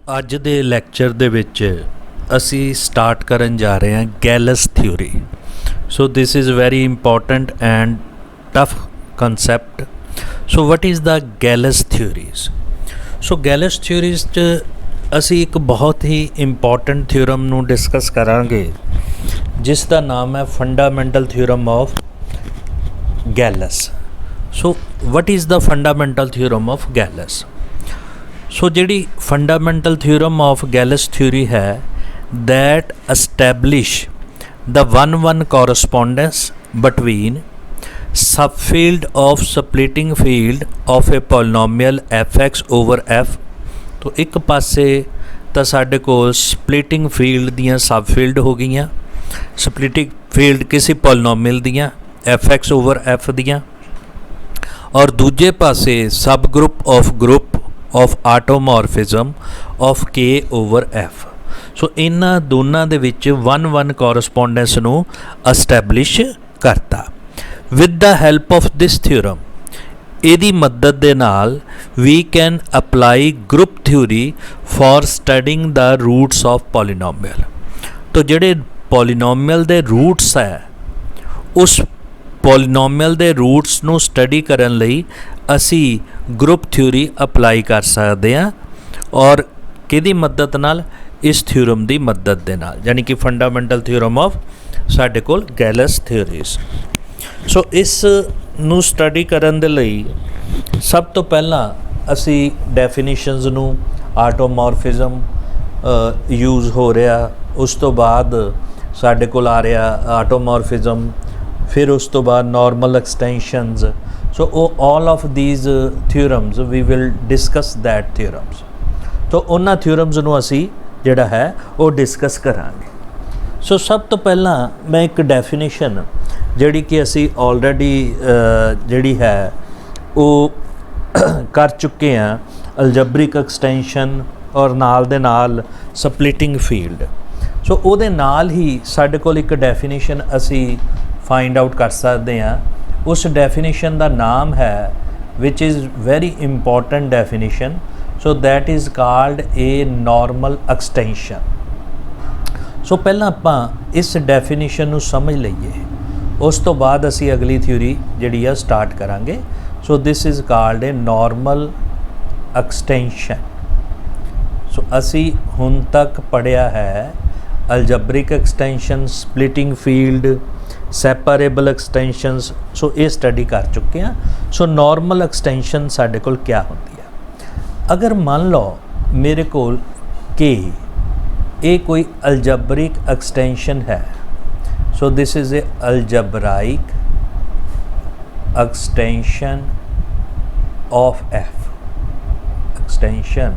ਅੱਜ ਦੇ ਲੈਕਚਰ ਦੇ ਵਿੱਚ ਅਸੀਂ ਸਟਾਰਟ ਕਰਨ ਜਾ ਰਹੇ ਹਾਂ Galois theory. So this is very important and tough concept. So what is the Galois theories? So Galois theories 'ਚ ਅਸੀਂ ਇੱਕ ਬਹੁਤ ਹੀ ਇੰਪੋਰਟੈਂਟ ਥਿਊਰਮ ਨੂੰ ਡਿਸਕਸ ਕਰਾਂਗੇ ਜਿਸ ਦਾ ਨਾਮ ਹੈ fundamental theorem of Galois. So what is the fundamental theorem of Galois? So ਜਿਹੜੀ fundamental theorem of Galois theory ਹੈ that establish the one-one correspondence between subfield of splitting field of a polynomial fx over f। तो एक पासे ਤਾਂ ਸਾਡੇ ਕੋਲ ਸਪਲਿਟਿੰਗ field ਦੀਆਂ ਸਬ field ਹੋ ਗਈਆਂ, ਸਪਲਿਟਿੰਗ ਫੀਲਡ ਕਿਸੇ ਪੋਲੀਨੋਮੀਅਲ ਦੀਆਂ fx over f ਦੀਆਂ, ਔਰ ਦੂਜੇ ਪਾਸੇ subgroup of automorphism of k over f। So ਇਹਨਾਂ ਦੋਨਾਂ ਦੇ ਵਿੱਚ 1-1 ਕੋਰਸਪੋਂਡੈਂਸ ਨੂੰ ਅਸਟੈਬਲਿਸ਼ ਕਰਤਾ। With the help of this theorem, ਇਹਦੀ ਮਦਦ ਦੇ ਨਾਲ we can apply group theory for studying the roots of polynomial. ਤੋ ਜਿਹੜੇ ਪੋਲੀਨੋਮੀਅਲ ਦੇ ਰੂਟਸ ਹੈ ਉਸ ਪੋਲੀਨੋਮੀਅਲ ਦੇ ਰੂਟਸ ਨੂੰ ਸਟੱਡੀ ਕਰਨ ਲਈ ਅਸੀਂ ਗਰੁੱਪ ਥਿਊਰੀ ਅਪਲਾਈ ਕਰ ਸਕਦੇ ਹਾਂ, ਔਰ ਕਿਹਦੀ ਮਦਦ ਨਾਲ? ਇਸ ਥਿਊਰਮ ਦੀ ਮਦਦ ਦੇ ਨਾਲ, ਯਾਨੀ ਕਿ ਫੰਡਾਮੈਂਟਲ ਥਿਊਰਮ ਆਫ ਸਾਡੇ ਕੋਲ ਗੈਲਸ ਥਿਊਰੀਜ਼। ਸੋ ਇਸ ਨੂੰ ਸਟੱਡੀ ਕਰਨ ਦੇ ਲਈ ਸਭ ਤੋਂ ਪਹਿਲਾਂ ਅਸੀਂ ਡੈਫੀਨੇਸ਼ਨਸ ਨੂੰ, ਆਟੋਮੋਰਫਿਜ਼ਮ ਯੂਜ਼ ਹੋ ਰਿਹਾ, ਉਸ ਤੋਂ ਬਾਅਦ ਸਾਡੇ ਕੋਲ ਆ ਰਿਹਾ ਆਟੋਮੋਰਫਿਜ਼ਮ, ਫਿਰ ਉਸ ਤੋਂ ਬਾਅਦ ਨਾਰਮਲ ਐਕਸਟੈਂਸ਼ਨਸ। ਸੋ ਉਹ all of these theorems we will discuss that theorems. ਤੋ ਉਹਨਾਂ ਥਿਊਰਮਸ ਨੂੰ ਅਸੀਂ ਜਿਹੜਾ ਹੈ ਉਹ ਡਿਸਕਸ ਕਰਾਂਗੇ। ਸੋ ਸਭ ਤੋਂ ਪਹਿਲਾਂ ਮੈਂ ਇੱਕ ਡੈਫੀਨੇਸ਼ਨ ਜਿਹੜੀ ਕਿ ਅਸੀਂ ਆਲਰੇਡੀ ਜਿਹੜੀ ਹੈ ਉਹ ਕਰ ਚੁੱਕੇ ਹਾਂ, ਅਲਜਬਰਿਕ ਐਕਸਟੈਂਸ਼ਨ ਔਰ ਨਾਲ ਦੇ ਨਾਲ ਸਪਲਿਟਿੰਗ ਫੀਲਡ। ਸੋ ਉਹਦੇ ਨਾਲ ਹੀ ਸਾਡੇ ਕੋਲ ਇੱਕ ਡੈਫੀਨੇਸ਼ਨ ਅਸੀਂ ਫਾਈਂਡ ਆਊਟ ਕਰ ਸਕਦੇ ਹਾਂ। ਉਸ ਡੈਫੀਨੇਸ਼ਨ ਦਾ ਨਾਮ ਹੈ which is very important definition. So that is called a normal extension. So ਪਹਿਲਾਂ ਆਪਾਂ ਇਸ ਡੈਫੀਨੇਸ਼ਨ ਨੂੰ ਸਮਝ ਲਈਏ, ਉਸ ਤੋਂ ਬਾਅਦ ਅਸੀਂ ਅਗਲੀ ਥਿਊਰੀ ਜਿਹੜੀ ਆ ਸਟਾਰਟ ਕਰਾਂਗੇ। So this is called a normal extension. So ਅਸੀਂ ਹੁਣ ਤੱਕ ਪੜ੍ਹਿਆ ਹੈ algebraic extension, splitting field, separable extensions. So ਇਹ ਸਟੱਡੀ ਕਰ ਚੁੱਕੇ ਹਾਂ। ਸੋ ਨਾਰਮਲ ਐਕਸਟੈਂਸ਼ਨ ਸਾਡੇ ਕੋਲ ਕਿਆ ਹੁੰਦੀ ਹੈ? ਅਗਰ ਮੰਨ ਲਓ ਮੇਰੇ ਕੋਲ k ਇਹ ਕੋਈ ਅਲਜਬਰਿਕ ਐਕਸਟੈਂਸ਼ਨ ਹੈ, so this is a algebraic extension of f, extension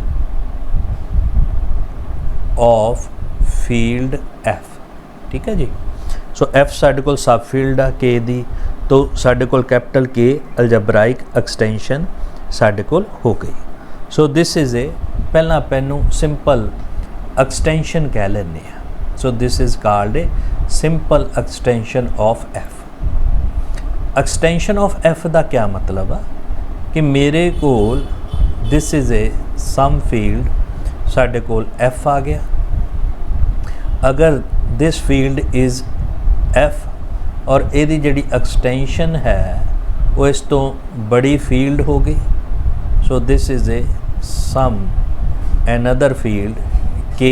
of field f। ਠੀਕ ਹੈ ਜੀ। ਸੋ f ਸਾਡੇ ਕੋਲ ਸਬ ਫੀਲਡ ਆ k ਦੀ, ਤੋ ਸਾਡੇ ਕੋਲ ਕੈਪੀਟਲ K ਅਲਜਬਰਾਇਕ ਐਕਸਟੈਂਸ਼ਨ ਸਾਡੇ ਕੋਲ ਹੋ ਗਈ। ਸੋ ਦਿਸ ਇਜ਼ ਏ, ਪਹਿਲਾਂ ਆਪਾਂ ਇਹਨੂੰ ਸਿੰਪਲ ਐਕਸਟੈਂਸ਼ਨ ਕਹਿ ਲੈਂਦੇ ਹਾਂ। So this is called a simple extension of f। Extension of f ਦਾ ਕਿਆ ਮਤਲਬ ਆ ਕਿ ਮੇਰੇ ਕੋਲ ਦਿਸ ਇਜ਼ ਏ ਸਮ ਫੀਲਡ, ਸਾਡੇ ਕੋਲ f ਆ ਗਿਆ। ਅਗਰ ਦਿਸ ਫੀਲਡ ਇਜ਼ f ਔਰ ਇਹਦੀ ਜਿਹੜੀ ਐਕਸਟੈਂਸ਼ਨ ਹੈ ਉਹ ਇਸ ਤੋਂ ਬੜੀ ਫੀਲਡ ਹੋ ਗਈ। So this is a some another field k।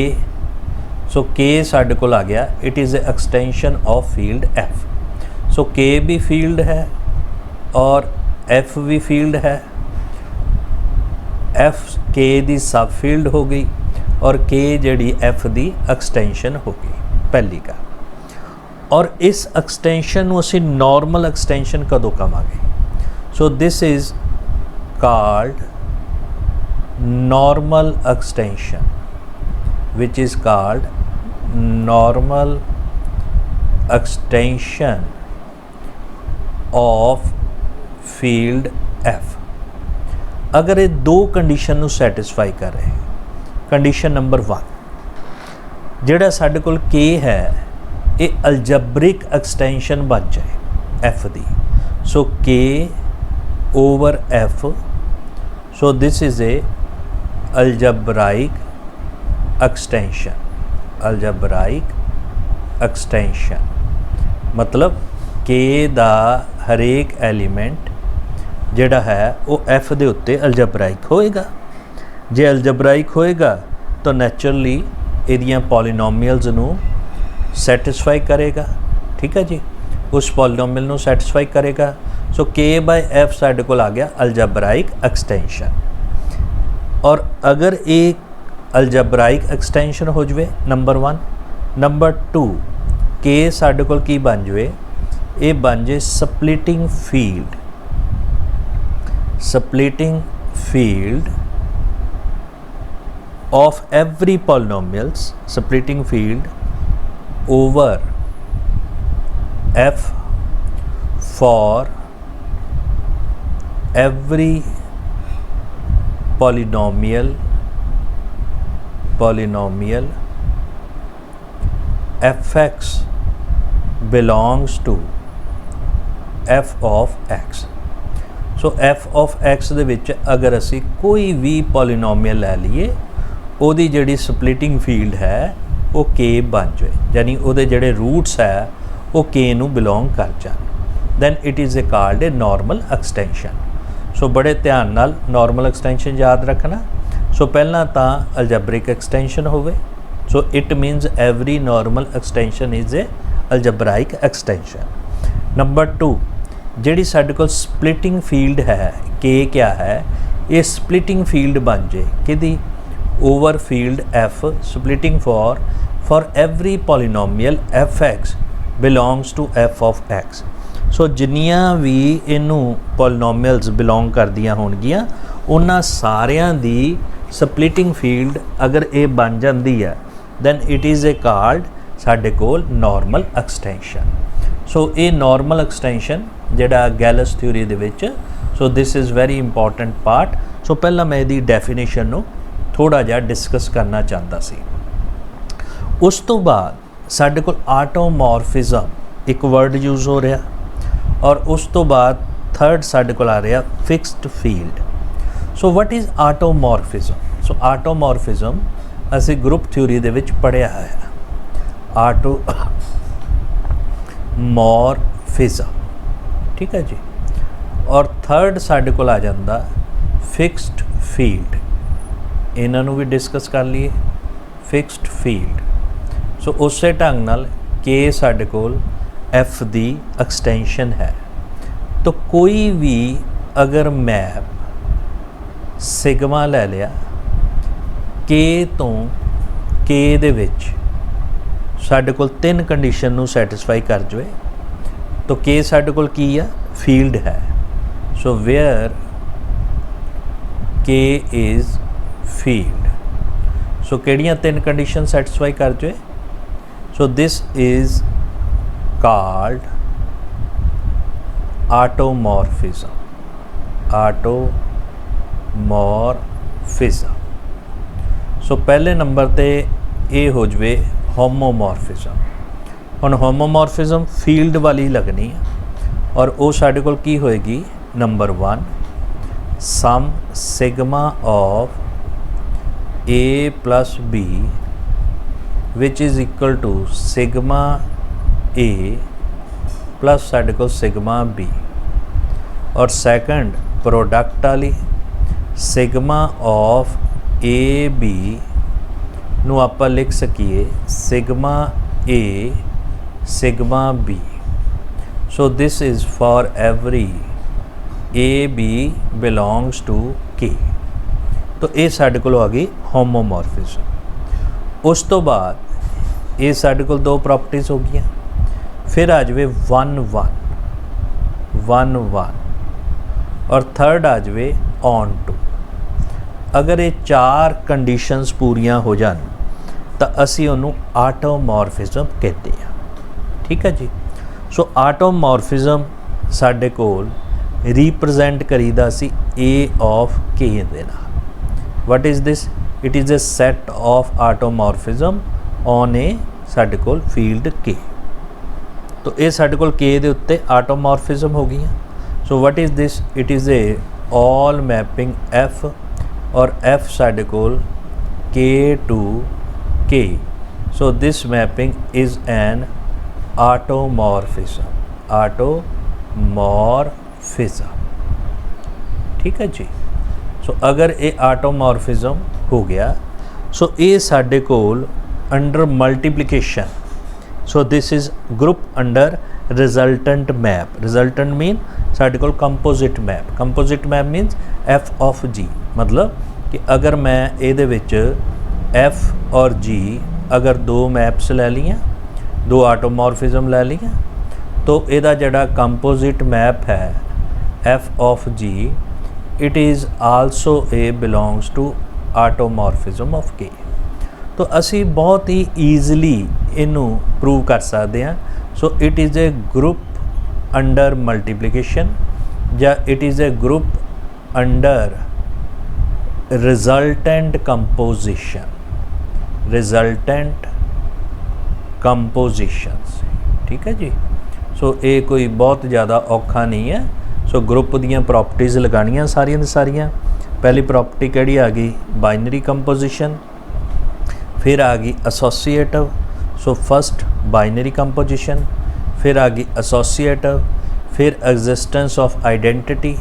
So k ਸਾਡੇ ਕੋਲ ਆ ਗਿਆ, it is a extension of field f। So k ਵੀ ਫੀਲਡ ਹੈ ਔਰ f ਵੀ ਫੀਲਡ ਹੈ। f k ਦੀ ਸਬ ਫੀਲਡ ਹੋ ਗਈ ਔਰ k ਜਿਹੜੀ f ਦੀ ਐਕਸਟੈਂਸ਼ਨ ਹੋ ਗਈ, ਪਹਿਲੀ ਗੱਲ। ਔਰ ਇਸ ਐਕਸਟੈਂਸ਼ਨ ਨੂੰ ਅਸੀਂ ਨਾਰਮਲ ਐਕਸਟੈਂਸ਼ਨ ਕਦੋਂ ਕਹਾਂਗੇ? So this is called normal extension, which is called normal extension of field f। ਅਗਰ ਇਹ ਦੋ ਕੰਡੀਸ਼ਨ ਨੂੰ ਸੈਟਿਸਫਾਈ ਕਰ ਰਹੇ, ਕੰਡੀਸ਼ਨ ਨੰਬਰ 1 ਜਿਹੜਾ ਸਾਡੇ ਕੋਲ k ਹੈ ਇਹ ਅਲਜਬਰਿਕ ਐਕਸਟੈਂਸ਼ਨ ਬਣ ਜਾਏ f ਦੀ। So k over f, so this is a algebraic extension, algebraic extension मतलब के दा हरेक एलीमेंट जिहड़ा है वो एफ दे उत्ते अलजबराइक होएगा। जे अलजबराइक होएगा तो नैचुरली इहदियां पॉलीनोमियल्स नूं सैटिस्फाई करेगा। ठीक है जी, उस पॉलीनोमियल नूं सैटिस्फाई करेगा। सो के बाय एफ साडे कोल आ गया अलजबराइक एक्सटेंशन। और अगर एक अलजबराइक एक्सटेंशन हो जाए नंबर 1, नंबर 2 के साडे कोल की बन जाए, ये बन जाए splitting field, splitting field of every polynomials, splitting field over F for every polynomial fx belongs to f of x। So f of x ਦੇ ਵਿੱਚ अगर ਅਸੀਂ कोई भी polynomial ਲੈ ਲਈਏ ਉਹਦੀ ਜਿਹੜੀ ਸਪਲਿਟਿੰਗ ਫੀਲਡ ਹੈ ਉਹ k ਬਣ ਜਾਏ, ਯਾਨੀ ਉਹਦੇ ਜਿਹੜੇ ਰੂਟਸ ਹੈ ਉਹ k ਨੂੰ ਬਿਲੋਂਗ ਕਰ ਜਾਣ, then it is called a normal extension। सो बड़े ध्यान नाल नॉर्मल एक्सटेंशन याद रखना। सो पहला तो अलजबरिक एक्सटेंशन होवे, so it means every normal extension is a algebraic extension. Number 2 जिहड़ी साडे कोल स्प्लिटिंग फील्ड है के क्या है, ये स्प्लिटिंग फील्ड बन जाए किहदी over field F splitting for every polynomial F X belongs to F of X. So जिन्नियां भी इनू पॉलीनोमियल्स बिलोंग करदियां होणगियां उन्हां सारियां दी स्प्लिटिंग फील्ड अगर ये बन जाती है then it is a called साडे कोल नॉर्मल एक्सटेंशन। सो ये नॉर्मल एक्सटेंशन जिहड़ा गैलस थ्योरी दे विच, so this is very important part. So पहला मैं इहदी डेफिनेशन नूं थोड़ा जिहा डिस्कस करना चाहता सी। उस तो बाद साडे कोल ऑटोमॉर्फिज्म एक वर्ड यूज़ हो रहा, और उस तो बाद थर्ड साडे कोल आ रहा fixed field. So what is automorphism? So automorphism असी ग्रुप थ्योरी दे विच पढ़िया है, ऑटोमॉर्फिज्म। ठीक है जी। और थर्ड साडे कोल आ जांदा फिक्स्ड फील्ड, इन्हां नूं भी डिस्कस कर लीए फिक्स्ड फील्ड। सो उस ढंग नाल के साडे कोल एफ दी एक्सटेंशन है, तो कोई भी अगर मैप सिग्मा ले लिया के तो के दे विच साडे कोल 3 कंडीशन नूं सैटिस्फाई कर जाए, तो के साडे कोल की है फील्ड है। So where K is field, so किहड़ियां 3 कंडीशन सैटिस्फाई कर जाए, so this is called automorphism, automorphism। So पहले नंबर ते ये हो जाए होमोमॉर्फिज्म। हुण होमोमॉर्फिज्म फील्ड वाली लगनी है, और वो साडे कोल की होएगी number 1 sum sigma of a plus b which is equal to sigma A plus साडे कोल सिग्मा बी। और सैकंड प्रोडक्ट वाली सिग्मा ऑफ ए बी नूं आपां लिख सकीए sigma A sigma B. So this is for every A B belongs to K. तो ये साडे कोल आ गई होमोमॉर्फिज्म। उस तो बाद ये साडे कोल 2 प्रॉपर्टीज़ हो गई। फिर आ जाए 1 और थर्ड आ जाए ऑन टू। अगर ये 4 कंडीशनस पूरियां हो जान तो असी उन्हों ऑटोमॉर्फिज्म कहते हैं। ठीक है जी। सो ऑटोमॉर्फिज्म साडे कोल represent करीदा C A of K दे नाल। What is this? It is a set of automorphism on a साडे कोल फील्ड के। तो ये साडे कोल के दे उत्ते ऑटोमॉर्फिज्म हो गई। सो what is this? It is A all mapping F, और एफ साडे कोल के to K. So this mapping is an automorphism. Automorphism. ठीक है जी. सो अगर ये आटोमॉर्फिज्म हो गया सो ये साडे कोल under multiplication. So this is group under resultant map. Resultant mean साडे कोल composite map. Composite map means F of G. मतलब कि अगर मैं ये विच एफ और जी अगर दो मैप्स लै लियाँ, दो आटोमॉर्फिज्म लै लियाँ, तो यदा जड़ा कंपोजिट मैप है F of G, it is also a belongs to automorphism of K. तो असी बहुत ही ईजली इनू प्रूव कर सकते हैं. So it is a group under multiplication या it is a group under resultant composition. Resultant compositions. ठीक है जी. सो ये कोई बहुत ज़्यादा औखा नहीं है. सो ग्रुप दियाँ प्रॉपर्टीज़ लगानियाँ सारियां दी सारियां. पहली प्रॉपर्टी किहड़ी आ गई? Binary composition. फिर आ गई एसोसीएटिव. सो फर्स्ट बाइनरी कंपोजिशन, फिर आ गई एसोसीएटिव, फिर एग्जिस्टेंस ऑफ आइडेंटिटी.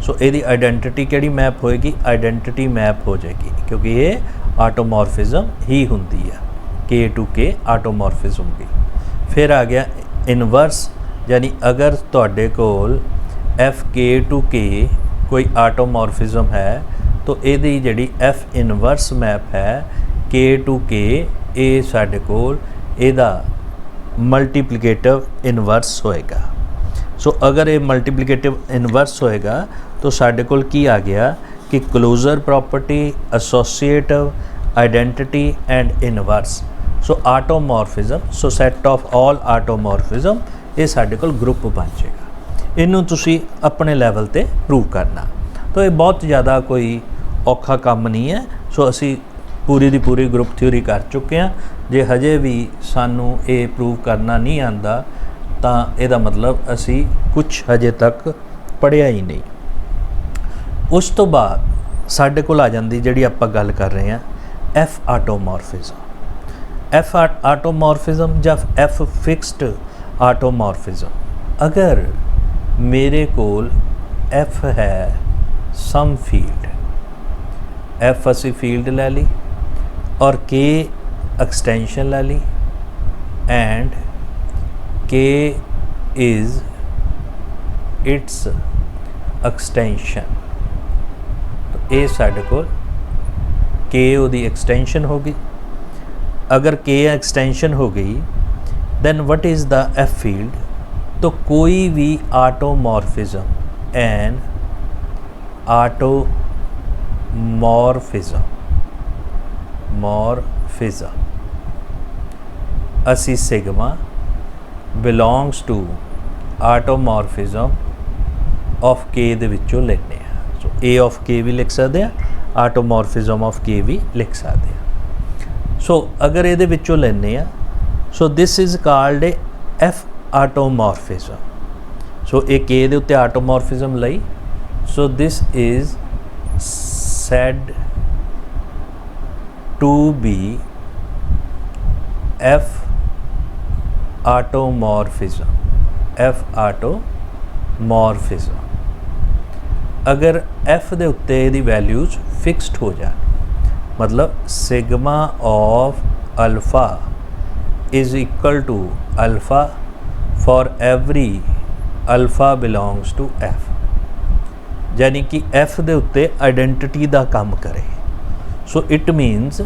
सो यदी आइडेंटिटी किहड़ी मैप होएगी? आइडेंटिटी मैप हो जाएगी क्योंकि ये आटोमॉर्फिज्म ही होंदी है. के टू के आटोमॉर्फिज्म की. फिर आ गया इनवर्स, यानी अगर तुहाडे कोल एफ के टू के कोई आटोमॉर्फिज्म है तो यदी जिहड़ी एफ इनवर्स मैप है के टू के, ये साडे कोल इहदा मल्टीप्लिकेटिव इनवर्स होएगा. सो अगर ये मल्टीप्लिकेटिव इनवर्स होएगा तो साडे कोल की आ गया कि closure property, associative, identity and inverse. So automorphism, so set of all automorphism, ये साडे कोल ग्रुप बन जाएगा. इनू तुसी अपने लैवल ते प्रूव करना. तो ये बहुत ज़्यादा कोई औखा काम नहीं है. सो असी पूरी दी पूरी ग्रुप थ्योरी कर चुके हैं. जे हजे भी सानू ये प्रूव करना नहीं आंदा तो यदा मतलब असी कुछ हजे तक पढ़िया ही नहीं. उस तो बाद साडे कोल आ जांदी जिहड़ी आपां गल कर रहे हैं एफ आटोमॉर्फिज्म. एफ आटोमॉर्फिज्म या एफ फिक्स्ड आटोमॉर्फिज्म. अगर मेरे कोल एफ है सम फील्ड, एफ असी फील्ड लै ली और के एक्सटेंशन लै ली एंड के इज़ इट्स एक्सटेंशन. तो ये साडे कोल के ओदी एक्सटेंशन होगी. अगर के एक्सटेंशन हो गई then what is the F field? तो कोई भी आटोमॉर्फिज्म एंड आटोमॉर्फिज्म असी sigma belongs to automorphism of K दे विचों लेने हैं. सो ए ऑफ के भी लिख सकते हैं, आटोमॉर्फिज्म ऑफ के भी लिख सकते हैं. सो अगर ये विचों लेने हैं so this is called a F automorphism. So ये के दे उत्ते आटोमॉर्फिज्म लई. So this is said to be F automorphism. F automorphism. अगर F दे उत्ते दी वैल्यूज फिक्सड हो जाए, मतलब sigma of alpha is equal to alpha for every alpha belongs to F, यानी कि एफ दे उत्ते आइडेंटिटी दा काम करे. सो इट मीनस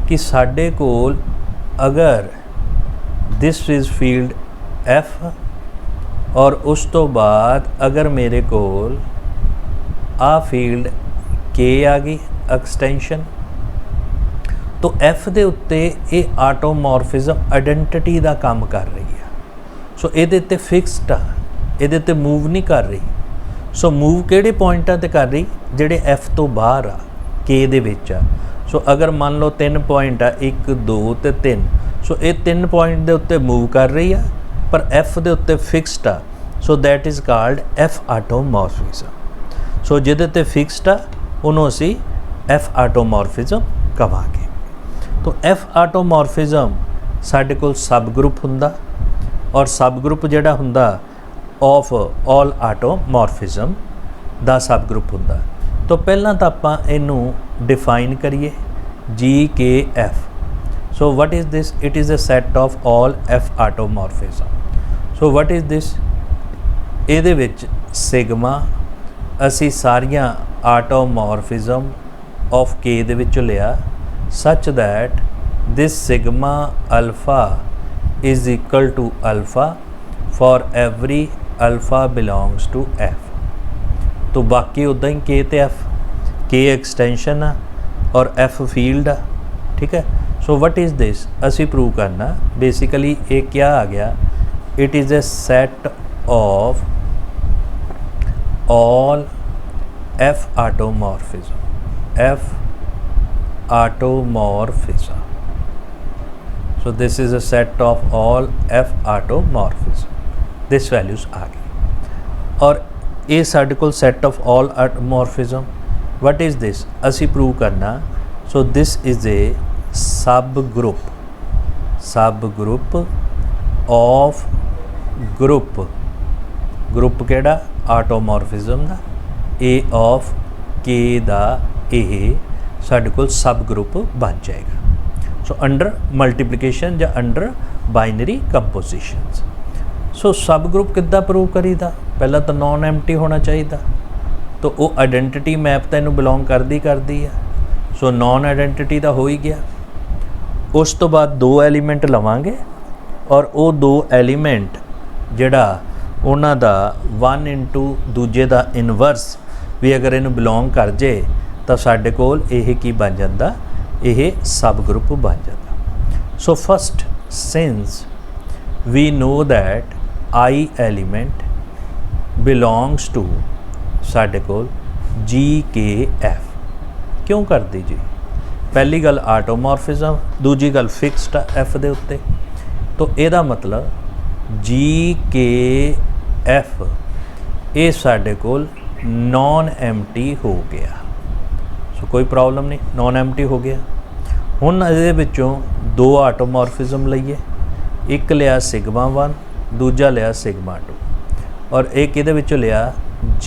कि साडे कोल अगर दिस इज़ फील्ड एफ और उस तो बाद अगर मेरे कोल आ फील्ड के आ गई एक्सटेंशन, तो एफ दे उत्ते ये आटोमॉर्फिज्म आइडेंटिटी दा काम कर रही है. सो ये फिक्सड आ, ये मूव नहीं कर रही. सो मूव किहड़े पॉइंटां ते कर रही? जिहड़े एफ तो बाहर आ, के दे विच आ. सो अगर मान लो 3 पॉइंट आ, 1 2 ते 3, सो ये 3 पॉइंट दे उत्ते मूव कर रही है पर एफ दे उत्ते फिक्सड आ. So that is called F automorphism. So जिहदे ते फिक्सड आ उहनूं असीं एफ आटोमॉर्फिज्म कहांगे. तो तो एफ आटोमॉर्फिज्म साडे कोल सब ग्रुप हुंदा और सब ग्रुप जिहड़ा हुंदा ऑफ ऑल आटोमॉर्फिज्म दा सब ग्रुप हुंदा। तो पहलां तां आपां इहनूं डिफाइन करिए GKF। So what is this? It is a set of all F automorphism. So what is this? ਇਹਦੇ ਵਿੱਚ ਸਿਗਮਾ ਅਸੀਂ ਸਾਰੀਆਂ ਆਟੋਮੋਰਫਿਜ਼ਮ of K ਦੇ ਵਿੱਚੋਂ ਲਿਆ such that this sigma alpha is equal to alpha for every alpha belongs to F। तो बाकी उदा ही K ते F, K एक्सटेंशन आ और F फील्ड आ, ठीक है। सो वट इज़ दिस असी प्रूव करना बेसिकली ये क्या आ गया, it is a set of all F automorphism, F automorphism. So this is a set of all F automorphism, this values आ गई। और ये साडे कोल set of all automorphism what is this असी प्रूव करना। सो दिस इज़ ए सब group of group केड़ा आटोमॉर्फिज्म दा ए ऑफ के दा ये साडे कोल सब ग्रुप बन जाएगा। सो अंडर मल्टीप्लिकेशन या अंडर बाइनरी कंपोजिशंस। सो सब ग्रुप किद्दां प्रूव करीदा, पहला तो नॉन एम्प्टी होना चाहिए, तो वो आइडेंटिटी मैप तो इनू बिलोंग करती है। सो नॉन आइडेंटिटी तो हो ही गया। उस तो बाद दो एलीमेंट लवांगे और वो दो एलीमेंट जिहड़ा उन्हां दा 1 इंटू दूजे दा इनवर्स भी अगर इनू बिलोंग कर जे तो साडे कोल यह की बन जाता, यह सब ग्रुप बन जाता। So first since we know that I element belongs to साडे कोल GKF। क्यों कर दी जी? पहली गल आटोमॉर्फिज्म, दूजी गल फिक्सड F दे उत्ते, तो ਇਹਦਾ मतलब GKF ये साडे कोल नॉन एम्प्टी हो गया। सो कोई प्रॉब्लम नहीं, नॉन एम्प्टी हो गया। हुण ਇਹਦੇ ਵਿੱਚੋਂ दो आटोमॉर्फिज्म लईए, एक लिया सिग्मा 1, दूजा लिया सिग्मा 2 और एक ਇਹਦੇ ਵਿੱਚੋਂ लिया G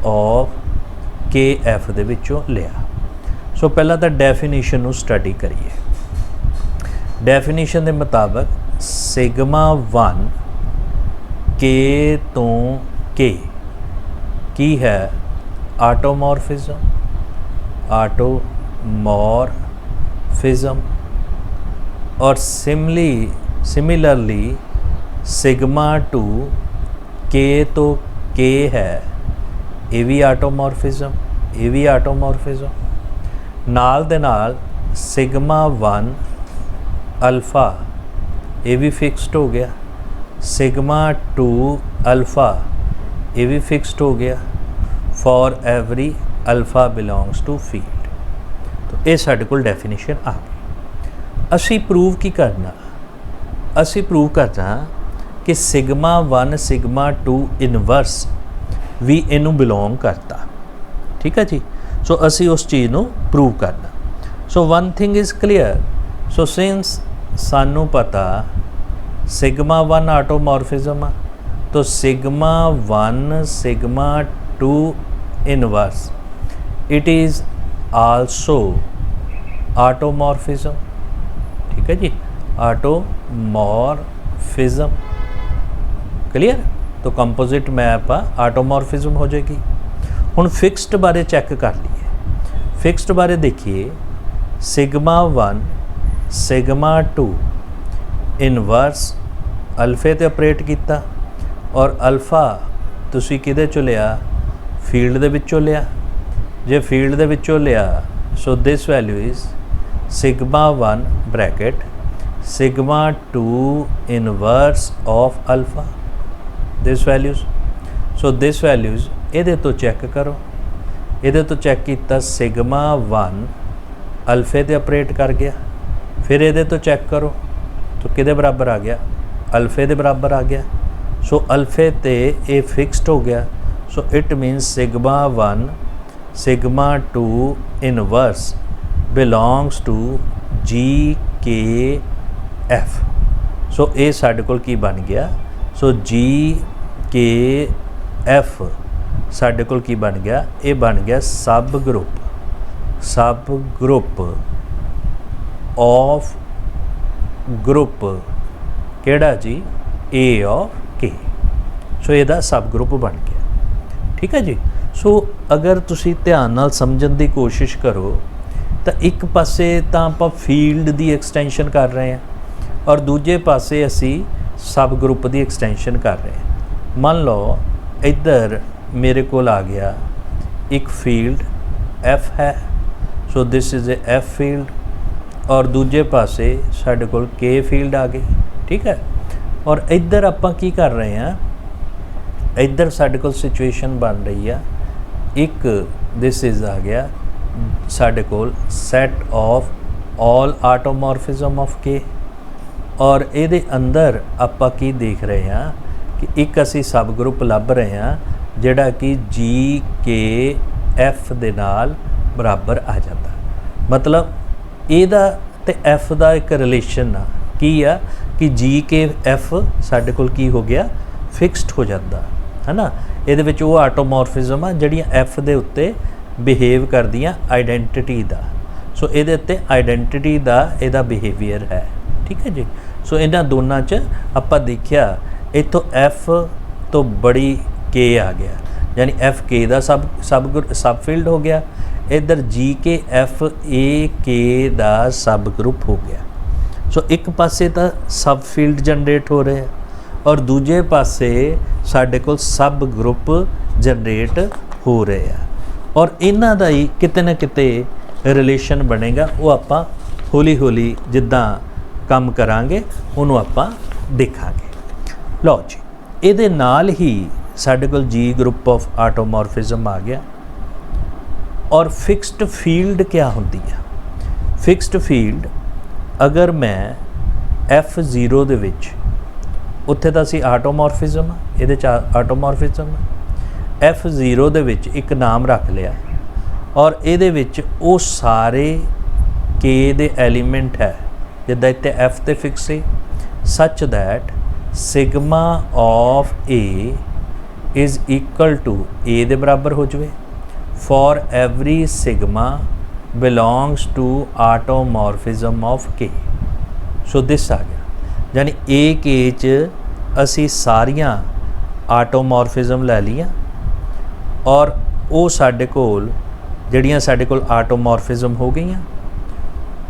ऑफ KF ਦੇ ਵਿੱਚੋਂ लिया। सो पहला तो डेफिनीशन ਨੂੰ स्टडी करिए। डेफिनीशन के मुताबिक सिग्मा 1 K तो K की है आटोमॉर्फिज्म, और सिमिलरली सिग्मा 2 K तो K है, ये भी आटोमॉर्फिज्म, ये भी आटोमॉर्फिज्म। नाल दे नाल सिग्मा 1 अल्फ़ा ये भी फिक्सड हो गया, सिग्मा 2 अल्फ़ा ये भी फिक्सड हो गया for every alpha belongs to field. तो ये साडे कोल डेफिनेशन आ गई। असी प्रूव की करना, असी प्रूव करना कि सिग्मा 1 सिग्मा 2 इनवर्स भी इनू बिलोंग करता, ठीक है जी। सो असी उस चीज़ को प्रूव करना। So one thing is clear. So since सानू पता सिग्मा 1 आटोमॉर्फिज्म आ, तो sigma 1 sigma 2 inverse it is also automorphism, ठीक है जी, आटोमॉर्फिज्म। क्लियर? तो कंपोजिट मैप आटोमॉर्फिज्म हो जाएगी। हुण फिक्सड बारे चैक कर लीए। फिक्सड बारे देखिए, सिग्मा 1 सिग्मा 2 इनवर्स अल्फे ते ऑपरेट किया और अल्फा तुसी किहदे चों लिया, फील्ड दे विचों लिया। जे फील्ड दे विचों लिया so this value is sigma 1 bracket sigma 2 inverse of alpha, this values. So this values ਇਹਦੇ तो चैक करो, ਇਹਦੇ तो चैक किया सिग्मा 1 अल्फे ते ऑपरेट कर गया, फिर ਇਹਦੇ तो चैक करो तो किहदे बराबर आ गया, अल्फे दे बराबर आ गया। सो अल्फे ते ये फिक्सड हो गया। So it means sigma 1 sigma 2 inverse belongs to GKF। K F. So ये साडे कोल की बन गया, सो जी के एफ साडे कोल की बन गया, ये बन गया सब ग्रुप ऑफ ग्रुप केड़ा जी ए ऑफ के। सो ਇਹਦਾ सब ग्रुप बन गया। ठीक है जी। सो अगर तुसी ध्यान नाल समझण दी कोशिश करो तो एक पासे तो आप फील्ड की एक्सटेंशन कर रहे हैं और दूजे पासे असी सब ग्रुप की एक्सटेंशन कर रहे हैं। मान लो इधर मेरे को आ गया एक फील्ड एफ है, सो this is a F field, और दूजे पासे साडे कोल के फील्ड आ गई। ठीक है। और इधर आपां की कर रहे हैं, इधर साडे कोल सिचुएशन बन रही है एक दिस इज़ आ गया साडे कोल सैट ऑफ ऑल आटोमॉर्फिज्म ऑफ के, और ये अंदर आपां की देख रहे हैं कि एक असी सब ग्रुप लभ रहे हैं जिहड़ा कि जी के एफ दे नाल बराबर आ जाता। मतलब ਇਹਦਾ ਤੇ एफ ਦਾ एक रिलेशन आ की आ कि जी के एफ साडे कोल की हो गया फिक्सड हो जाता है ना। ਇਹਦੇ ਵਿੱਚ ਉਹ ਆਟੋਮॉर्फिज्म ਆ ਜਿਹੜੀਆਂ एफ ਦੇ ਉੱਤੇ ਬਿਹੇਵ ਕਰਦੀਆਂ ਆਈਡੈਂਟਿਟੀ ਦਾ। ਸੋ ਇਹਦੇ ਉੱਤੇ ਆਈਡੈਂਟਿਟੀ ਦਾ ਇਹਦਾ ਬਿਹੇਵੀਅਰ ਹੈ। ਠੀਕ ਹੈ ਜੀ। ਸੋ ਇਹਨਾਂ ਦੋਨਾਂ 'ਚ ਆਪਾਂ ਦੇਖਿਆ ਇੱਥੋਂ एफ ਤੋਂ बड़ी के आ गया, यानी एफ के ਦਾ सब फील्ड हो गया। इधर जी के एफ ए के दा सब ग्रुप हो गया। सो एक पासे तो सब फील्ड जनरेट हो रहे हैं और दूजे पासे साडे कोल सब ग्रुप जनरेट हो रहे हैं, और इन्हां दा ही किते ना किते रिलेशन बनेगा। वो आपां हौली हौली जिद्दां काम करांगे उहनूं आपां देखांगे। लो जी, इहदे नाल ही साडे कोल जी ग्रुप ऑफ आटोमॉर्फिज्म आ गया। और फिक्स्ड फील्ड क्या होती है? फिक्स्ड फील्ड अगर मैं F0 दे विच उत्थे तां असीं आटोमॉर्फिज्म इहदे च आटोमॉर्फिज्म F0 दे विच एक नाम रख लिया और इहदे विच वो सारे के दे एलीमेंट है जिद्दां इत्थे F ते फिक्स है such that sigma of A is equal to A दे बराबर हो जाए for every sigma belongs to automorphism of K। so this आ गया, यानी A K च असी सारियां आटोमॉर्फिज्म लै लियां और वो साडे कोल जड़ियां साडे कोल आटोमॉर्फिज्म हो गईयां।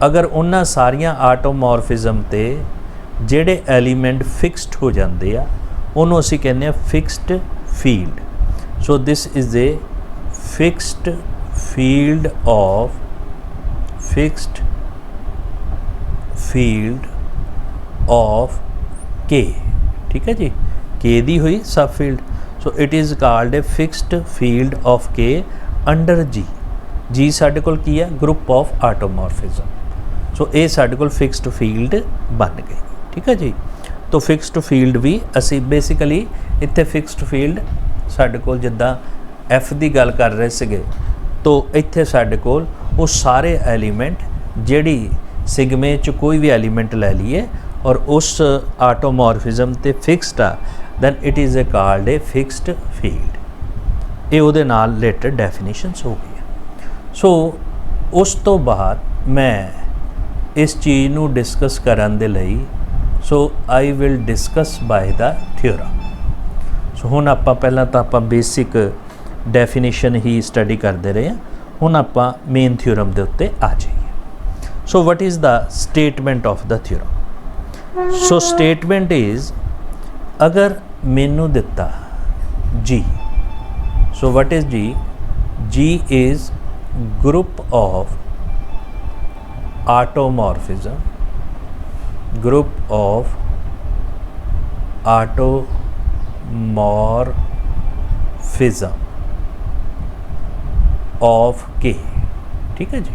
अगर उन्हां सारियां आटोमॉर्फिज्म ते जेड़े एलीमेंट फिक्सड हो जाते आ उन्होंने असी कहने fixed field. So this is a fixed field of K. ठीक है जी। के दी हुई सब field, so it is called a fixed field of के अंडर जी। जी साडे कोल की है ग्रुप ऑफ आटोमॉर्फिज्म। सो ये साडे कोल फिक्स्ड फील्ड बन गई। ठीक है जी। तो फिक्स्ड फील्ड भी असी बेसिकली इत्थे फिक्स्ड फील्ड साडे कोल जिद्दां एफ की गल कर रहे थे तो इत्थे साडे कोल वो सारे एलीमेंट जिहड़ी सिगमे च कोई भी एलीमेंट लै लीए और उस आटोमॉर्फिज्म ते फिक्सड आ then it is a called a fixed field. ये उहदे नाल रिलेटेड डेफिनेशनस हो गई। सो उस तो बाद मैं इस चीज़ नूं डिस्कस करन दे लई so I will discuss by the theorem. So हुण आपां पहलां तां आपां बेसिक डेफिनेशन ही स्टडी करते रहे हैं, हुण आपां मेन थ्योरम के उत्ते आ जाइए। So what is the statement of the theorem? So statement is अगर मैनू दिता G, so what is G? G is group of automorphism, group of automorphism of K. ठीक है जी।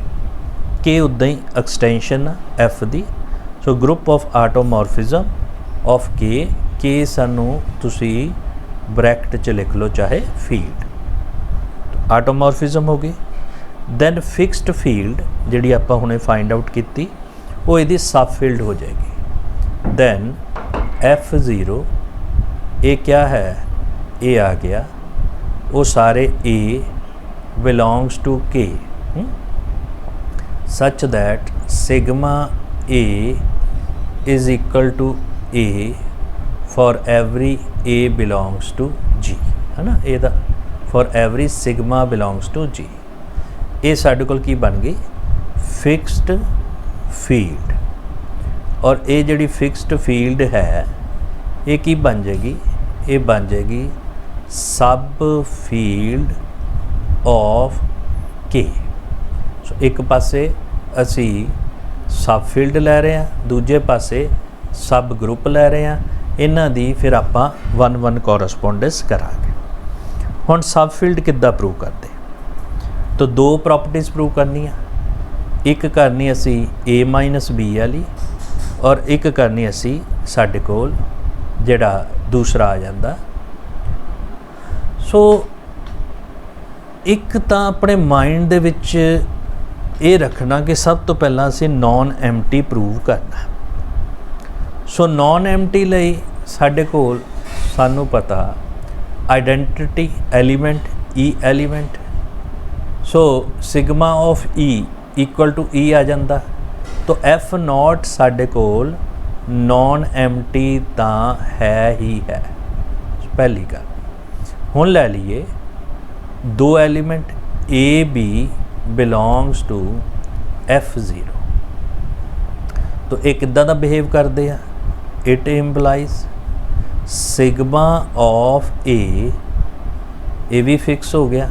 के उदा ही एक्सटेंशन एफ दी। So group of automorphism of K सानू तुसी ब्रैकेट च लिख लो चाहे फील्ड। आटोमॉर्फिज्म हो गई। दैन फिक्स्ड फील्ड जिहड़ी आपां हुणे फाइंड आउट कीती वो इहदी सब फील्ड हो जाएगी। दैन F0 ये क्या है, ये आ गया, वो सारे A belongs to K such that sigma A is equal to A for every A belongs to G, है ना, ये दा for every sigma belongs to G। ये साडे कोल की बन गई फिक्स्ड फील्ड, और ये जिहड़ी फिक्स्ड फील्ड है ये की बन जाएगी, ये बन जाएगी सब फील्ड ऑफ के। सो एक पासे असी सब फील्ड लै रहे हैं, दूजे पासे सब ग्रुप लै रहे हैं, इन्हां दी फिर आपां 1-1 कोरसपोंडेंस करांगे। हुण सब फील्ड किद्दां प्रूव करते, तो दो प्रॉपर्टीज़ प्रूव करनियां, एक करनी असी A-B वाली और एक करनी असी साडे कोल जिहड़ा दूसरा आ जांदा। सो एक तो अपने माइंड दे विच ये रखना कि सब तो पहला असी नॉन एम्प्टी प्रूव करना। सो नॉन एम्प्टी लई साडे कोल सानू पता identity element E element, so sigma of E equal to E आ जांदा, तो F0 साडे कोल नॉन एम्प्टी तां है ही है। पहली गल हुण लै लीए दो element A-B belongs to F0, तो ये किद्दां दा बिहेव करते हैं, इट इंपलाइज सिग्मा ऑफ A, ये भी फिक्स हो गया,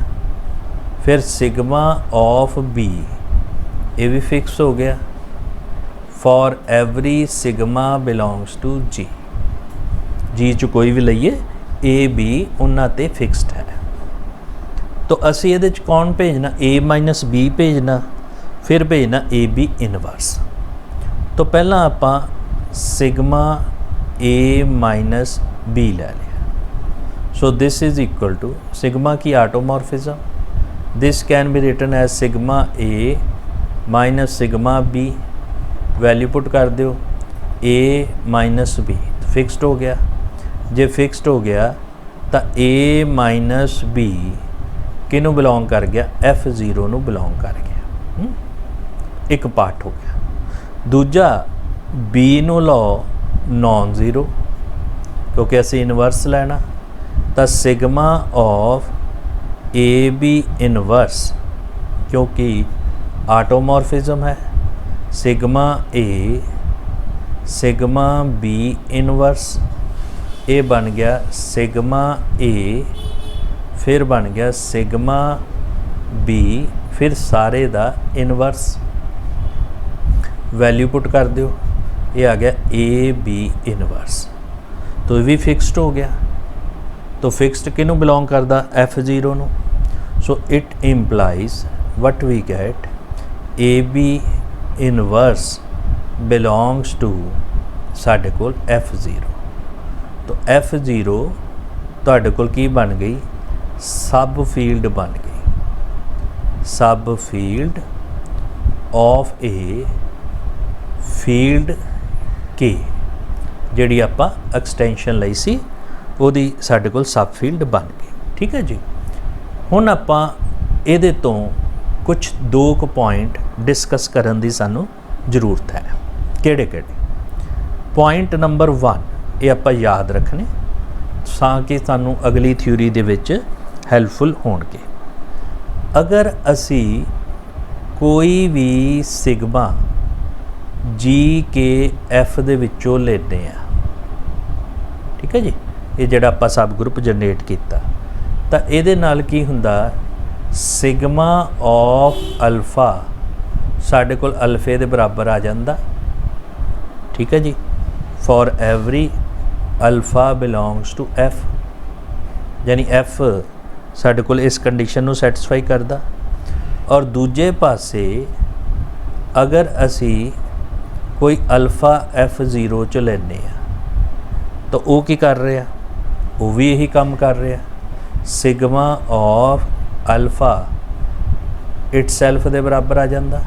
फिर सिग्मा ऑफ B ये भी फिक्स हो गया, for every sigma belongs to G, G च कोई भी लईए A-B उन्हां ते फिक्सड है। तो असी ये कौन भेजना, A-B भेजना, फिर भेजना A-B इनवर्स। तो पहला आपां सिग्मा A-B लै लिया, so this is equal to sigma की automorphism, this can be written as sigma A minus sigma B, value put कर दो A-B, फिक्सड हो गया। जे फिक्सड हो गया तो A-B किनू बिलोंग कर गया, F0 नू बिलोंग कर गया, एक पार्ट हो गया। दूजा B नू लो नॉन जीरो, क्योंकि असी इनवर्स लेना, तो सिग्मा ऑफ A-B इनवर्स, क्योंकि ऑटोमॉर्फिज्म है, sigma A sigma B inverse, ये बन गया सिग्मा A, फिर बन गया सिग्मा B, फिर सारे दा इनवर्स, वैल्यू पुट कर दो, ये आ गया A-B इनवर्स, तो ये भी फिक्सड हो गया। तो फिक्सड किनू बिलोंग करदा, F0 नू, so it implies what we get A-B inverse belongs to साडे कोल F0। तो F0 तुहाडे कोल की बन गई, सब फील्ड बन गई, सब field of A field K, जिहड़ी आपां एक्सटेंशन लई सी ओहदी साडे कोल सब फील्ड बन गई। ठीक है जी। हुण आपां इहदे तो कुछ दो पॉइंट डिस्कस करन दी सानू जरूरत है। किहड़े किहड़े पॉइंट नंबर 1 ये आपां याद रखने तां कि सानू अगली थ्योरी दे विच हैल्पफुल होणगे। अगर असी कोई भी सिग्मा GK-F दे विचों लेते हैं, ठीक है जी, ये जिहड़ा आपां सब ग्रुप जनरेट किया, तो इहदे नाल की हुंदा, सिग्मा ऑफ अल्फा साडे कोल अल्फे दे बराबर आ जांदा। ठीक है जी, for every alpha belongs to F, यानी F साडे कोल इस कंडीशन नू सैटिस्फाई करदा। और दूजे पासे अगर असी कोई अल्फा F0 च लेने तो वो की कर रहे हैं, वो भी यही काम कर रहे हैं, sigma of alpha itself दे बराबर आ जाता,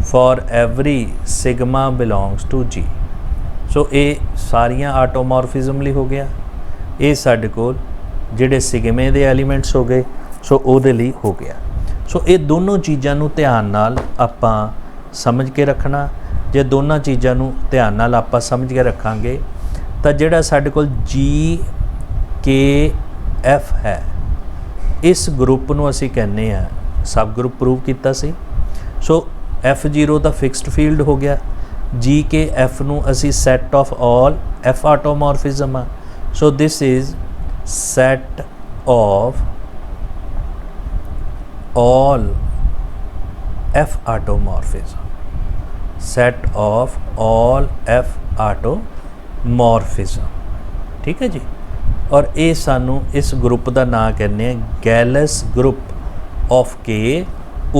for every sigma belongs to G. So ये सारियां आटोमॉर्फिज्म ਲਈ हो गया। ये साडे कोल ਜਿਹੜੇ सिग्मे ਦੇ एलीमेंट्स हो गए, सो ਉਹਦੇ ਲਈ हो गया। सो ये दोनों चीज़ों ਨੂੰ ਧਿਆਨ ਨਾਲ ਆਪਾਂ समझ के रखना। ਜੇ ਦੋਨਾਂ ਚੀਜ਼ਾਂ ਨੂੰ ਧਿਆਨ ਨਾਲ ਆਪਾਂ ਸਮਝ ਕੇ ਰੱਖਾਂਗੇ ਤਾਂ ਜਿਹੜਾ ਸਾਡੇ ਕੋਲ GKF है, इस ग्रुप ਨੂੰ ਅਸੀਂ ਕਹਿੰਦੇ ਆ सब ग्रुप प्रूव किया सी। सो F0 ਦਾ फिक्सड फील्ड हो गया। GKF ਨੂੰ ਅਸੀਂ set of all F automorphism आ। So this is set of all F automorphism, set of all F automorphism. ठीक है जी। और ये सानू इस ग्रुप का नाम कहने गैलस group of K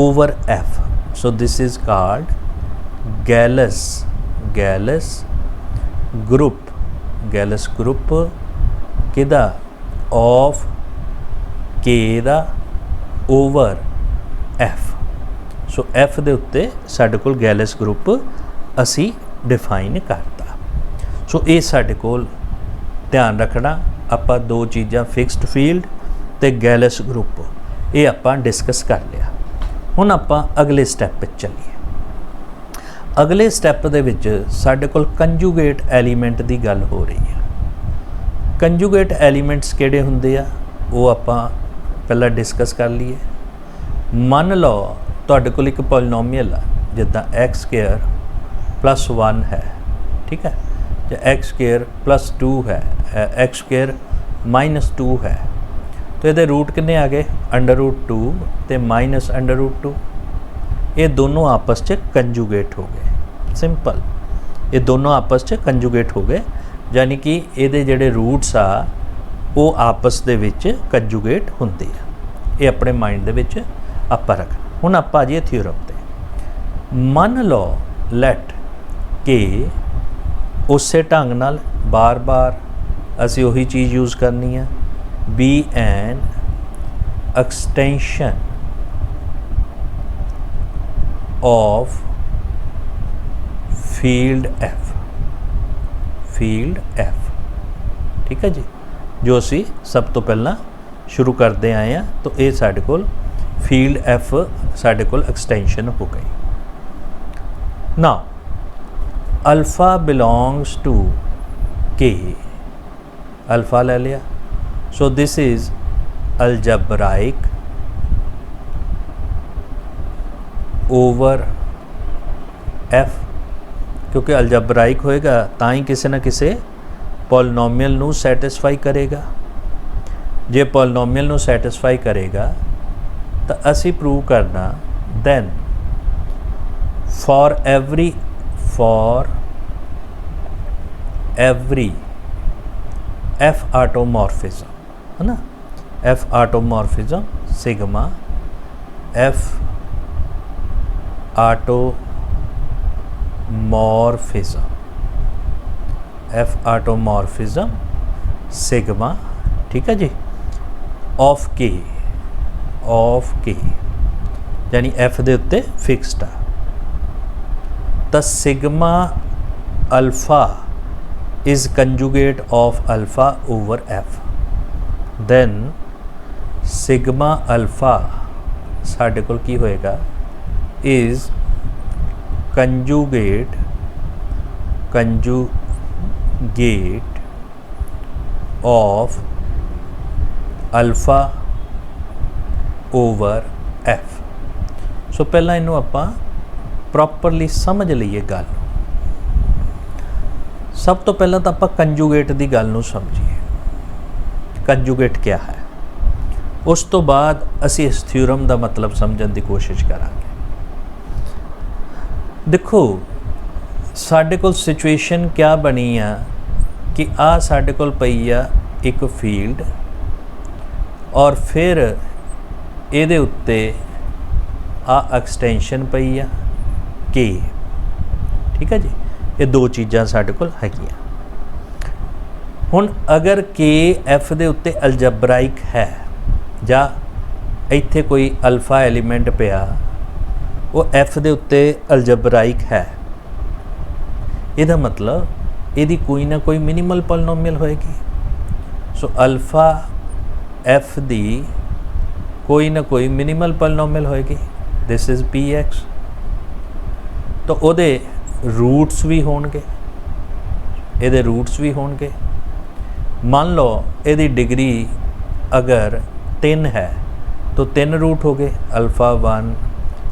over F. So this is called Gallus group किदा of K दा over F. So F दे उत्ते साडे कोल गैलस ग्रुप असी डिफाइन करता। सो ये साडे कोल ध्यान रखना, आपां दो चीज़ां फिक्सड फील्ड ते गैलस ग्रुप ये आपां डिस्कस कर लिया। हुण आपां अगले स्टैप पे चलीए। अगले स्टैप दे विच साडे कोल कंजुगेट एलीमेंट दी गल हो रही है। कंजुगेट एलीमेंट्स किहड़े हुंदे आ वो आपां पहला डिस्कस कर लीए। मान लो तुहाडे कोल एक पॉलीनोमियल आ जिद्दां x² + 1 है, ठीक है, या x² + 2 है, x² - 2 है, तो ये रूट कितने आ गए √2 ते -√2। ये दोनों आपस च कंजुगेट हो गए। सिंपल, ये दोनों आपस च कंजुगेट हो गए, यानी कि ये जेडे रूट्स आ वो आपस दे विच कंजुगेट होंदे आ। ये अपने माइंड दे विच आपां रख। हुण आपां जी थ्योरम ते मान लो लैट के उस ढंग नाल बार बार असी उही चीज़ यूज़ करनी है, be an extension of field F। ठीक है जी, जो असी सब तो पहला शुरू करते आए हैं। तो ये साडे कोल फील्ड F साडे कोल एक्सटेंशन हो गई। ना alpha belongs to K, alpha ले लिया। So this is algebraic over F, क्योंकि अलजबराइक होएगा तो ही किसी ना किसी पॉलिनोमियल नू सैटिस्फाई करेगा। जे पॉलिनोमियल नू सैटिस्फाई करेगा तो असी प्रूव करना then for every F आटोमॉर्फिज्म है ना, F आटोमॉर्फिज्म सिग्मा F आटोमॉर्फिज्म सिग्मा, ठीक है जी, ऑफ के यानी F दे उत्ते फिक्सड आ। तो sigma alpha is conjugate of alpha over F, then sigma alpha साढ़े कोल की होएगा is conjugate of alpha over F। सो पहला इनू आपां प्रॉपरली समझ लीए गल। सब तो पहला तो आप कंजुगेट की गल नूं समझिए, कंजुगेट क्या है, उस तो बाद असी इस थ्योरम का मतलब समझने की कोशिश करांगे। देखो साडे कोल सिचुएशन क्या बनी आ कि आ साडे कोल पई आ एक फील्ड और फिर इहदे उत्ते आ एक्सटेंशन पई आ के, ठीक है जी। ये दो चीज़ां साडे कोल हैगियां। हुण अगर के एफ दे उत्ते अलजबराइक है जां इत्थे कोई अल्फा एलीमेंट पिया वो एफ दे उत्ते अलजबराइक है, इहदा मतलब इहदी कोई ना कोई मिनिमल पॉलीनोमियल होएगी। सो अल्फा एफ दी कोई ना कोई मिनिमल पॉलीनोमियल होएगी, दिस इज़ पी एक्स। तो उहदे रूट्स भी होणगे, इहदे रूट्स भी होणगे। मान लो इहदी डिग्री अगर 3 है तो 3 रूट हो गए, alpha 1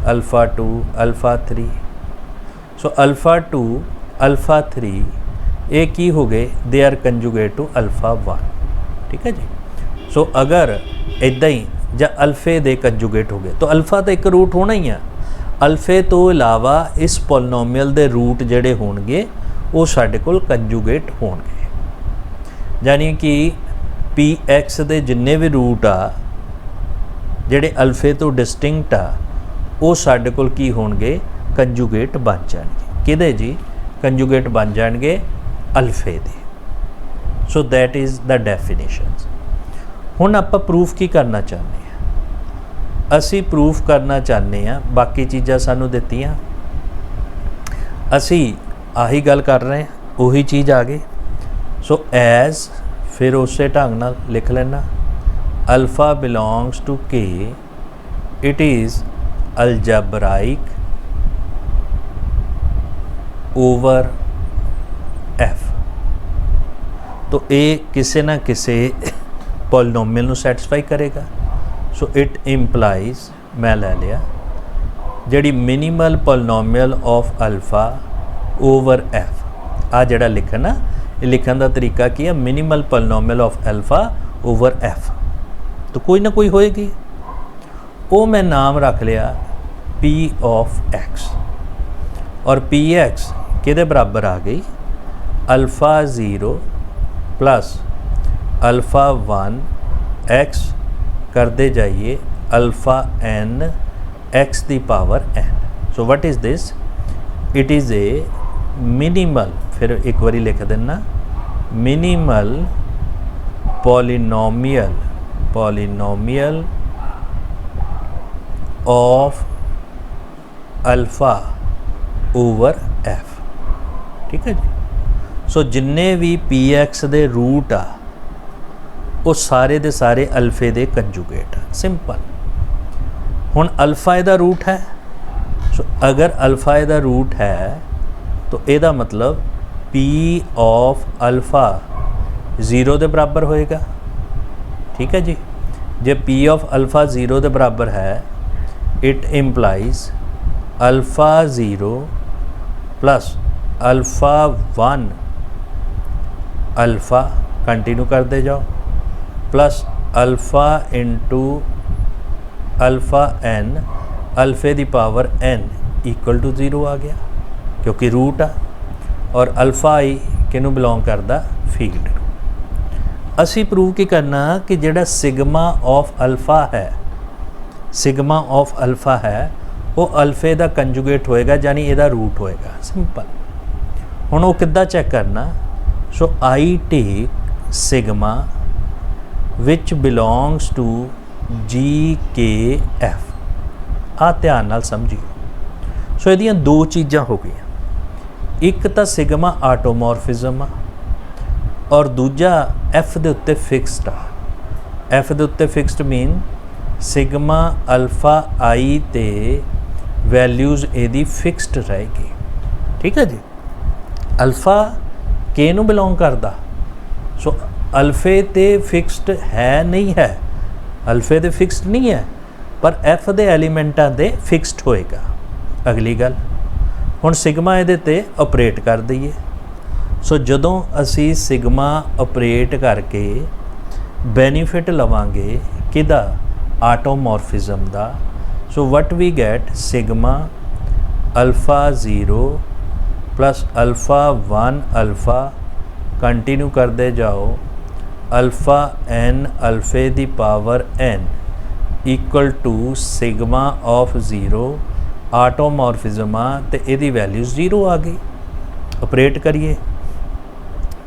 alpha 2 alpha 3। So alpha 2 alpha 3 ये की हो गए, they are conjugate to alpha 1, ठीक है जी। सो अगर इदा ही ਜਾਂ अल्फे दे कंजुगेट हो गए तो अल्फ़ा तो एक रूट होना ही है, अल्फे तो इलावा इस पॉलीनोमियल दे रूट ਜਿਹੜੇ ਹੋਣਗੇ ਉਹ ਸਾਡੇ ਕੋਲ ਕੰਜੂਗੇਟ ਹੋਣਗੇ, ਯਾਨੀ ਕਿ पी एक्स ਦੇ ਜਿੰਨੇ ਵੀ रूट ਆ ਜਿਹੜੇ अल्फे तो डिस्टिंक्ट ਆ ਉਹ ਸਾਡੇ ਕੋਲ ਕੀ ਹੋਣਗੇ, ਕੰਜੂਗੇਟ ਬਣ ਜਾਣਗੇ। ਕਿਹਦੇ ਜੀ, ਕੰਜੂਗੇਟ ਬਣ ਜਾਣਗੇ अल्फे ਦੇ। So that is the definitions. ਹੁਣ ਆਪਾਂ प्रूफ की करना चाहते हैं, असी प्रूफ करना चाहते हैं, बाकी चीज़ां सानू दित्तियां, असी आही गल कर रहे हैं, उही चीज़ आ गई। सो एज फिर उस ढंग नाल लिख लेना, अल्फा बिलोंग्स टू के, इट इज़ अलजबराइक ओवर एफ। तो ये किसी ना किसी पॉलीनोमियल नू सैटिस्फाई करेगा। सो इट इंप्लाइज, मैं ले लिया जिहड़ी minimal polynomial of alpha over F, आ जिहड़ा लिखना, ये लिखण दा तरीका की है, minimal polynomial of alpha over F. तो कोई ना कोई होएगी, वो मैं नाम रख लिया पी ऑफ एक्स, और पी एक्स किहदे बराबर आ गई, अल्फा 0 प्लस अल्फ़ा 1 एक्स करते जाइए alpha n x the power n। So what is this, it is A minimal, फिर एक बारी लिख देना, minimal polynomial, polynomial of alpha over F, ठीक है जी। सो जिन्ने भी पी एक्स दे रूट आ वो सारे दे सारे अल्फे दे कंजुगेट, सिंपल। हुण अल्फा इहदा रूट है, सो अगर अल्फा इहदा रूट है तो इहदा मतलब पी ऑफ अल्फा 0 दे बराबर होएगा, ठीक है जी। जे पी ऑफ अल्फा 0 दे बराबर है, it implies alpha 0 plus alpha 1 alpha, continue करते जाओ, plus alpha into alpha n, अल्फ़े दी पावर n इक्वल टू 0 आ गया, क्योंकि रूट आ, और अल्फ़ा आई किनू बिलोंग करदा, फील्ड। असी प्रूव की करना कि जिहड़ा सिग्मा ऑफ अल्फ़ा है, सिग्मा ऑफ अल्फ़ा है वो अल्फ़े दा कंजुगेट होएगा, यानी इहदा रूट होएगा, सिंपल। हुण वो किद्दां चेक करना, so I take sigma which belongs to G K F, आ ध्यान नाल समझियो। सो इहदियां दो चीज़ां हो गई, एक तो सिग्मा आटोमॉर्फिज्म और दूजा एफ दे उत्ते फिक्सड आ। एफ दे उत्ते फिक्सड मीन सिग्मा अल्फा आई ते वैल्यूज़ इहदी फिक्सड रहेगी, ठीक है जी। अल्फा के नू बिलोंग करदा, सो अल्फे ते फिक्सड है नहीं है, अल्फे ते फिक्सड नहीं है, पर एफ दे एलीमेंटां दे फिक्सड होएगा। अगली गल, हुण सिग्मा इहदे ते ऑपरेट कर दईए। सो जदों असी सिग्मा ऑपरेट करके बेनीफिट लवांगे किदा, आटोमॉर्फिज्म दा। So what we get, sigma alpha 0 plus alpha 1 alpha, continue करते जाओ, अल्फा n अल्फे दी power n equal to sigma of 0 automorphism आ, तो यदी वैल्यू 0 आ गई। ऑपरेट करिए,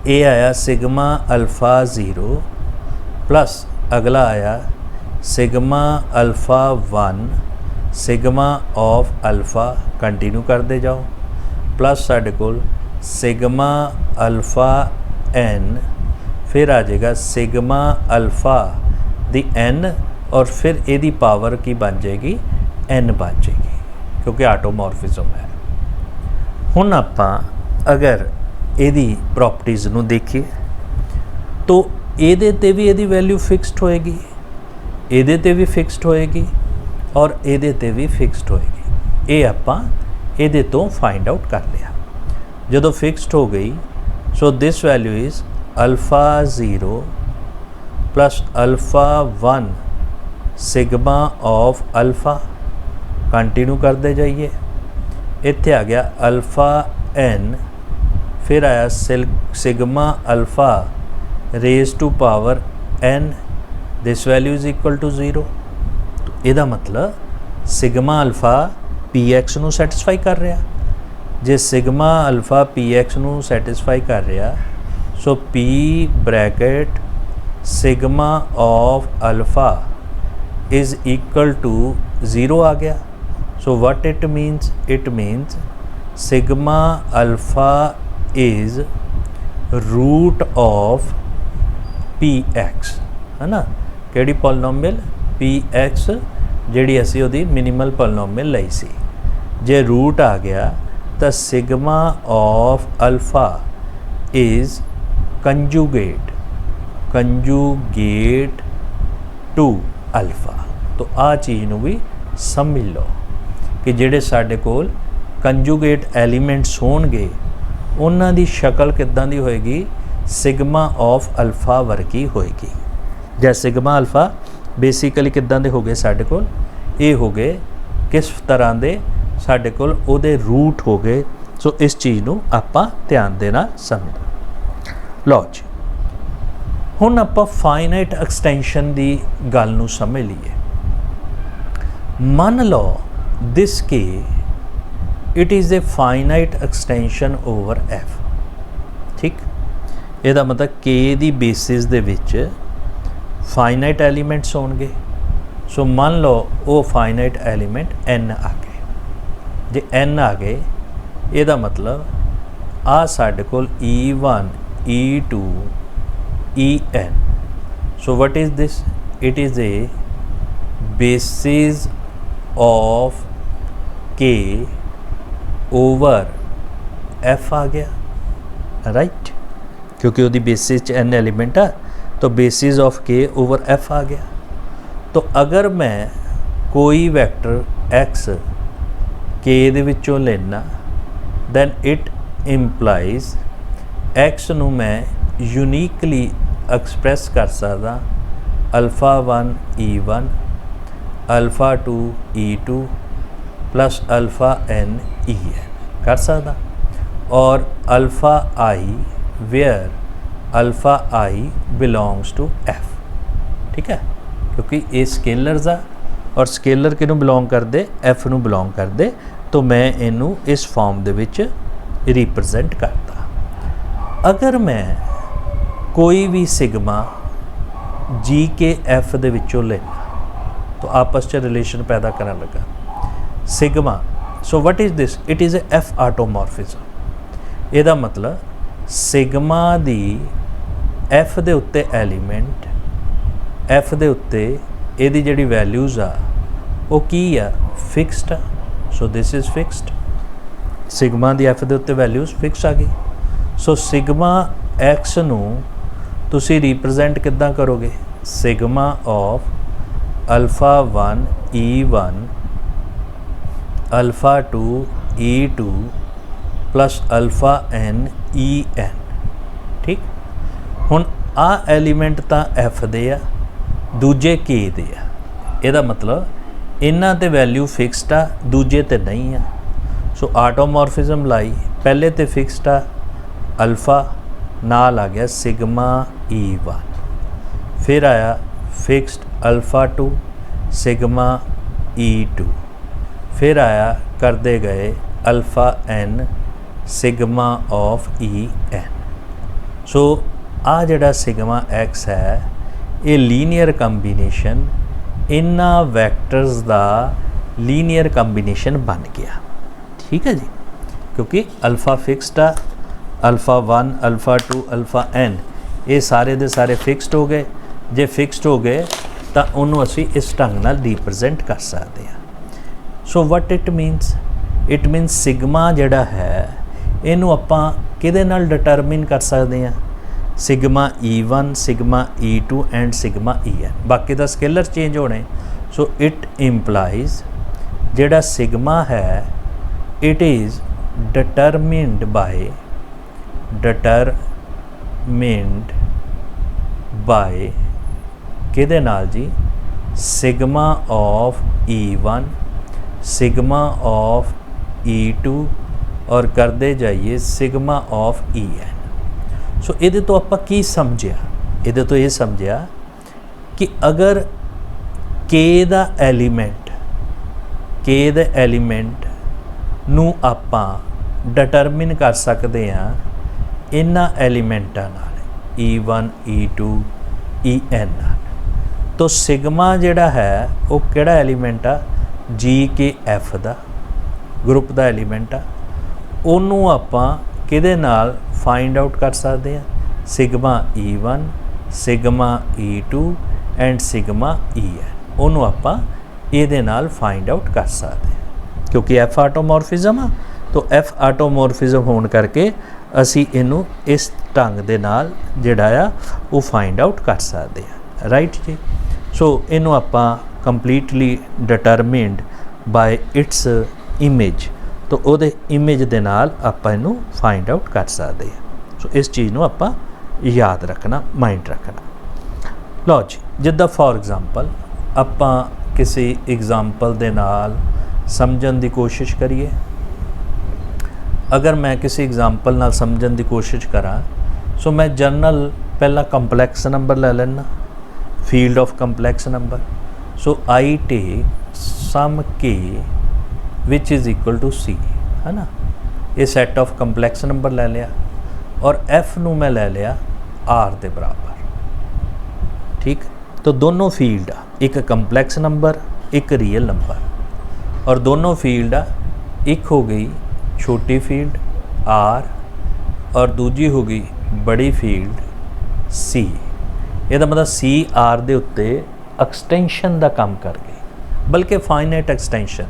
ये आया सिग्मा अल्फा 0 प्लस अगला आया sigma alpha 1 sigma of alpha continue करते जाओ प्लस साढ़े कोल सिग्मा अल्फा एन, फिर आ जाएगा सिग्मा अल्फा दी एन और फिर यदी पावर की बन जाएगी एन बन जाएगी क्योंकि आटोमॉर्फिज्म है। हुण आपां अगर यदी प्रॉपर्टीज़ नूं देखिए तो ਇਹਦੇ ਤੇ भी ਇਹਦੀ वैल्यू फिक्सड होएगी, ਇਹਦੇ ਤੇ भी फिक्सड होएगी और ਇਹਦੇ ਤੇ भी फिक्सड होएगी। ये आपां ਇਹਦੇ ਤੋਂ फाइंड आउट कर लिया। ਜਦੋਂ फिक्सड हो गई so this value is alpha 0 plus alpha 1 sigma of alpha, continue करते जाइए। इत्थे आ गया अल्फा एन, फिर आया sigma alpha raise to power n, this value is equal to 0। तो यदा मतलब सिग्मा अल्फा पी एक्स नूं सैटिस्फाई कर रहा। जे सिग्मा अल्फा पी एक्स नूं सैटिस्फाई कर रहा so p bracket sigma of alpha is equal to 0 आ गया। सो what it means sigma alpha is root of P X, है ना, केड़ी पॉलिनोमियल पी एक्स जिहड़ी असी उहदी मिनिमल पॉलिनोमियल लई सी। जे रूट आ गया तो sigma of alpha is conjugate to alpha. तो आ चीज़ नूं भी समझ लो कि जिहड़े साडे कोल कंजूगेट एलीमेंट्स होणगे उन्हां दी शक्ल किद्दां दी होएगी, सिग्मा ऑफ अल्फा वर्गी होएगी। जै सिग्मा अल्फा बेसिकली किद्दां दे हो गए साडे कोल, ये हो गए किस तरह दे साडे कोल उहदे रूट हो गए। सो इस चीज़ नूं आपां ध्यान देना समझो। लो जी हुण आपां फाइनाइट एक्सटेंशन दी गल नूं समझ लीए। मान लो दिस के it is a finite extension over F, ठीक। ਇਹਦਾ मतलब के दी बेसिस दे विच फाइनाइट एलीमेंट्स होणगे। सो मान लो वो फाइनाइट एलीमेंट एन आ गए। जे एन आ गए ਇਹਦਾ मतलब आ साडे कोल E1 E2 En। So what is this, it is a basis of के ओवर एफ आ गया, राइट, क्योंकि वो बेसिस एन एलीमेंट है तो बेसिस ऑफ के ओवर एफ आ गया। तो अगर मैं कोई वैक्टर एक्स के दे विचों लेना दैन इट इंप्लाइज एक्स नूं मैं यूनीकली एक्सप्रैस कर सकदा alpha 1 E1 alpha 2 E2 plus alpha n En कर सकदा, और alpha i where alpha i belongs to F, ठीक है, क्योंकि ये स्केलर्स आ और स्केलर किनू बिलोंग करते एफ नू बिलोंग करते। तो मैं इनू इस फॉर्म दे विच रिप्रजेंट करता। अगर मैं कोई भी सिग्मा जी के एफ दे विचों लेना तो आपस च रिलेशन पैदा करन लगा sigma. So what is this, it is a F automorphism. ਇਹਦਾ मतलब सिग्मा दी एफ दे उत्ते एलीमेंट एफ दे उत्ते ਇਹਦੀ ਜਿਹੜੀ वैल्यूज़ आ वो की आ फिक्सड आ। So this is fixed, sigma दी एफ दे उत्ते वैल्यूज़ फिक्स आ गई। सो सिग्मा एक्स नू तुसी रिप्रजेंट किद्दां करोगे, sigma of alpha 1 E1 alpha 2 E2 plus alpha n En, ठीक। हुण आ एलीमेंट तो एफ दे आ, दूजे के दे आ। ਇਹਦਾ मतलब इन्हां ते वैल्यू फिक्सड आ, दूजे ते नहीं आ। सो आटोमॉर्फिज्म लाई पहले तो फिक्सड आ अल्फा, नाल आ गया सिग्मा E1, फिर आया फिक्सड अल्फा 2 सिग्मा E2, फिर आया करते गए alpha n sigma of En। सो आ जड़ा सिग्मा एक्स है ये लीनियर कंबीनेशन इन्हां वैक्टर्स दा ਲੀਨੀਅਰ ਕੰਬੀਨੇਸ਼ਨ बन गया। ठीक है जी, क्योंकि अल्फा फिक्सड आ, अल्फा 1 अल्फा 2 अल्फा n ये सारे दे सारे फिक्सड हो गए। जे फिक्सड हो गए तो उन्होंने असी इस ढंग नाल रिप्रजेंट कर सकते हैं। सो वट इट मीनस सिग्मा जिहड़ा है इनू आपां किहदे नाल डिटरमिन कर सकते हैं, sigma E1 sigma E2 and sigma En। बाकी दा स्केलर चेंज होने। सो इट इंप्लाइज जिहड़ा सिग्मा है इट इज़ डिटरमिनड बाय किहदे नाल जी, sigma of E1 sigma of E2 और करते जाइए सिग्मा ऑफ En। सो ये तो आपां की समझिया, ये तो ये समझिया कि अगर के दा एलीमेंट नू आपां डिटरमिन कर सकते हैं इन्हां एलीमेंटां नाल E1 E2 En नाल। तो सिग्मा जिहड़ा है वो किहड़ा एलीमेंट आ, GKF दा ग्रुप दा एलीमेंट आ। उन्होंने आपां किहदे नाल फाइंड आउट कर सकते हैं, sigma E1 sigma E2 and sigma En। उन्होंने आपां इहदे नाल फाइंड आउट कर सकते हैं क्योंकि F आटोमॉर्फिज्म आ। तो F आटोमॉर्फिज्म होने करके असी इनू इस ढंग दे नाल जिहड़ा आ वो फाइंड आउट कर सकते हैं। राइट जी। सो इनू आपां कंप्लीटली डिटरमिनड बाय इट्स इमेज, तो उहदे इमेज दे नाल आपां इनू फाइंड आउट कर सकते हैं। सो इस चीज़ नू आपां याद रखना, माइंड रखना। लो जी, जिद्दां फॉर एग्जाम्पल आपां किसी एग्जाम्पल दे नाल समझण दी कोशिश करिए। अगर मैं किसी एग्जाम्पल नाल समझण दी कोशिश करा, सो मैं जनरल पहला कंपलैक्स नंबर ले लेना, field of complex number. So I take some K which is equal to C, है ना। ये सैट ऑफ कंपलैक्स नंबर ले लिया और F नू मैं ले लिया R दे बराबर। ठीक, तो दोनों फील्ड आ, एक कंपलैक्स नंबर एक रियल नंबर, और दोनों फील्ड आ, एक हो गई छोटी फील्ड R और दूजी हो गई बड़ी फील्ड C। ਇਹਦਾ मतलब C R ਦੇ ਉੱਤੇ एक्सटेंशन ਦਾ ਕੰਮ कर गई, बल्कि फाइनाइट एक्सटेंशन,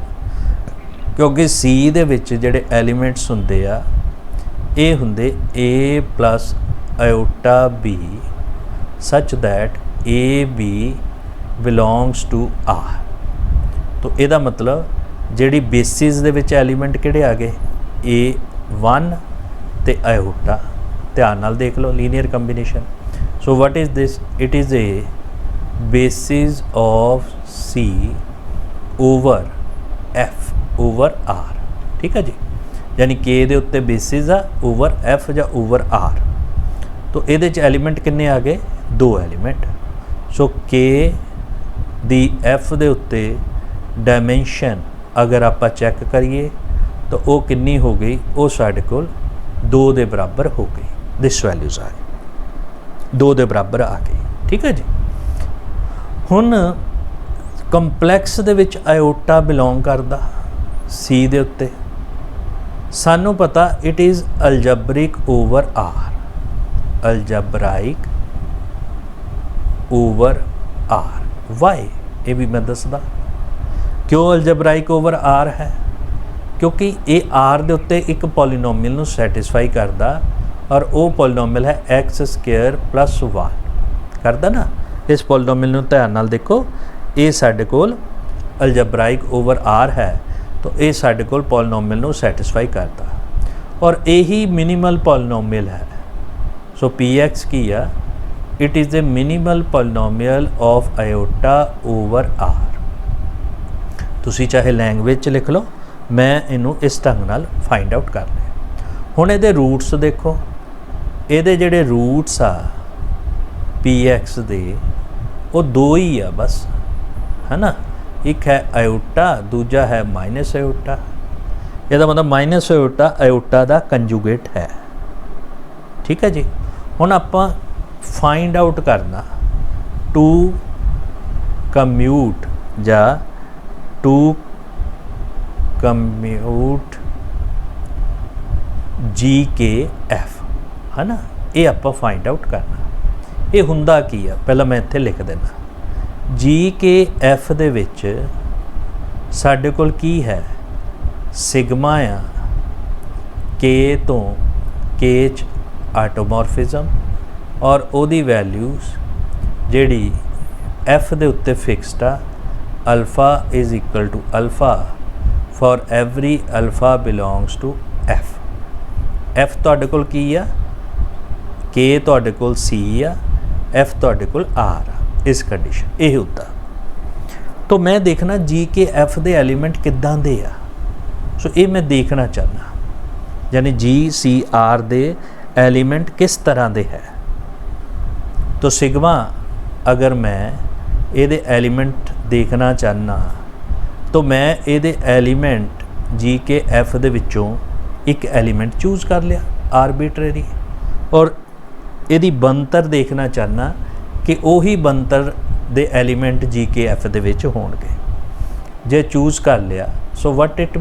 क्योंकि C ਦੇ ਵਿੱਚ ਜਿਹੜੇ एलिमेंट्स ਹੁੰਦੇ ਆ ਇਹ ਹੁੰਦੇ A plus iota B such that AB belongs to R। तो ਇਹਦਾ मतलब ਜਿਹੜੀ बेसिस ਦੇ ਵਿੱਚ एलिमेंट ਕਿਹੜੇ ਆ गए, A1 ਤੇ आयोटा। ध्यान नाल देख लो linear combination. So what is this, it is a basis of C over F over R। ठीक है जी, यानी K दे उत्ते बेसिस आ ओवर F या ओवर R। तो ये एलीमेंट किन्ने आ गए, 2 एलीमेंट। सो K दी F दे उत्ते डायमेंशन अगर आप चैक करिए तो वो किन्नी हो गई, वो साढ़े कोल 2 दे बराबर हो गई। दिस वैल्यूज़ आ गई 2 दे बराबर आ गई। ठीक है जी। हुण कंपलैक्स दे विच आयोटा बिलोंग करदा C दे उत्ते, सानू पता it is algebraic over R, algebraic over R। Why ये भी मैं दसदा क्यों अलजबराइक ओवर R है, क्योंकि ये R दे उत्ते एक पॉलीनोमियल नू सैटिस्फाई करदा और वो पॉलीनोमियल है x² प्लस 1 करदा ना। इस पॉलीनोमियल नू ध्यान नाल देखो, ये साडे कोल अलजबराइक ओवर R है, तो ये साडे कोल पॉलीनोमियल नू सैटिस्फाई करदा और यही मिनिमल पॉलीनोमियल है। सो Px की है, it is A minimal polynomial of iota over R। तुसी चाहे लैंग्वेज च लिख लो, मैं इनू इस ढंग नाल फाइंड आउट कर लिया। हुण इहदे रूट्स देखो, इहदे जिहड़े रूट्स आ Px दे वो 2 ही आ बस, है ना। एक है आयोटा, दूजा है माइनस आयोटा। ਇਹਦਾ मतलब माइनस आयोटा दा कंजुगेट है। ठीक है जी। हुण आपां फाइंड आउट करना टू कम्यूट या टू कम्यूट GKF है ना, ये आप फाइंड आउट करना। ये हुंदा की है, पहला मैं इत्थे लिख देना। GKF दे विच साडे कोल की है, सिग्मा आ K तो K च आटोमॉर्फिज्म और ओदी वैल्यूज़ जिहड़ी F दे उत्ते फिक्सड आ, alpha is equal to alpha for every alpha belongs to F। F तुहाडे कोल की आ, K तुहाडे कोल C आ, F तुहाडे कोल R आ। इस कंडीशन यही होता। तो मैं देखना GKF दे एलीमेंट किद्दां दे आ। सो ये मैं देखना चाहना, यानी GCR दे एलीमेंट किस तरह दे है। तो सिग्मा अगर मैं ये एलीमेंट देखना चाहना तो मैं ये एलीमेंट GKF दे विचों एक एलीमेंट चूज़ कर लिया आरबिट्रेरी, और यदि बनतर देखना चाहना कि उही बनतर दे एलीमेंट GKF दे विच होणगे। जे चूज़ कर लिया, so what it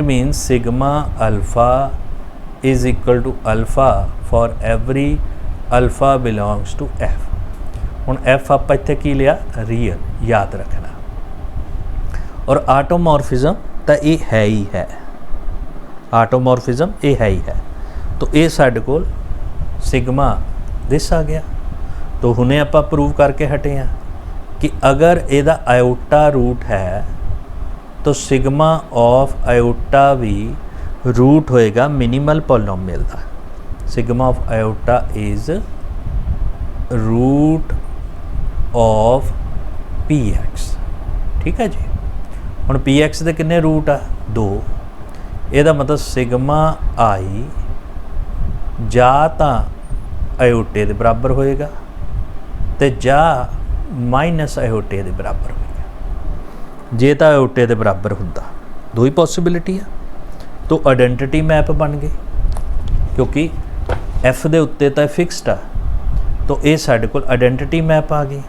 means sigma alpha is equal to alpha for every alpha belongs to F। हुण F आप इत्थे की लिया, रियल, याद रखना। और आटोमॉर्फिज्म तो ये है ही है, आटोमॉर्फिज्म ये है ही है। तो ये साडे कोल सिग्मा दिस आ गया। तो हुणे आपां प्रूव करके हटे हैं कि अगर एदा आयोटा रूट है तो सिग्मा ऑफ आयोटा भी रूट होएगा मिनिमल पॉलिनोमियल का। Sigma of iota is root of PX। ठीक है जी। हुण PX दे किन्ने रूट आ, 2। ਇਹਦਾ मतलब सिग्मा आई जा तो आयोटे के बराबर होएगा तो जा माइनस आयोटे के बराबर होएगा। जे तो आयोटे के बराबर हुंदा, दो ही पॉसिबिलिटी है। तो आइडेंटिटी मैप बन गई, क्योंकि F दे उत्ते तो फिक्सड आ, तो ये साडे कोल आइडेंटिटी मैप आ गई,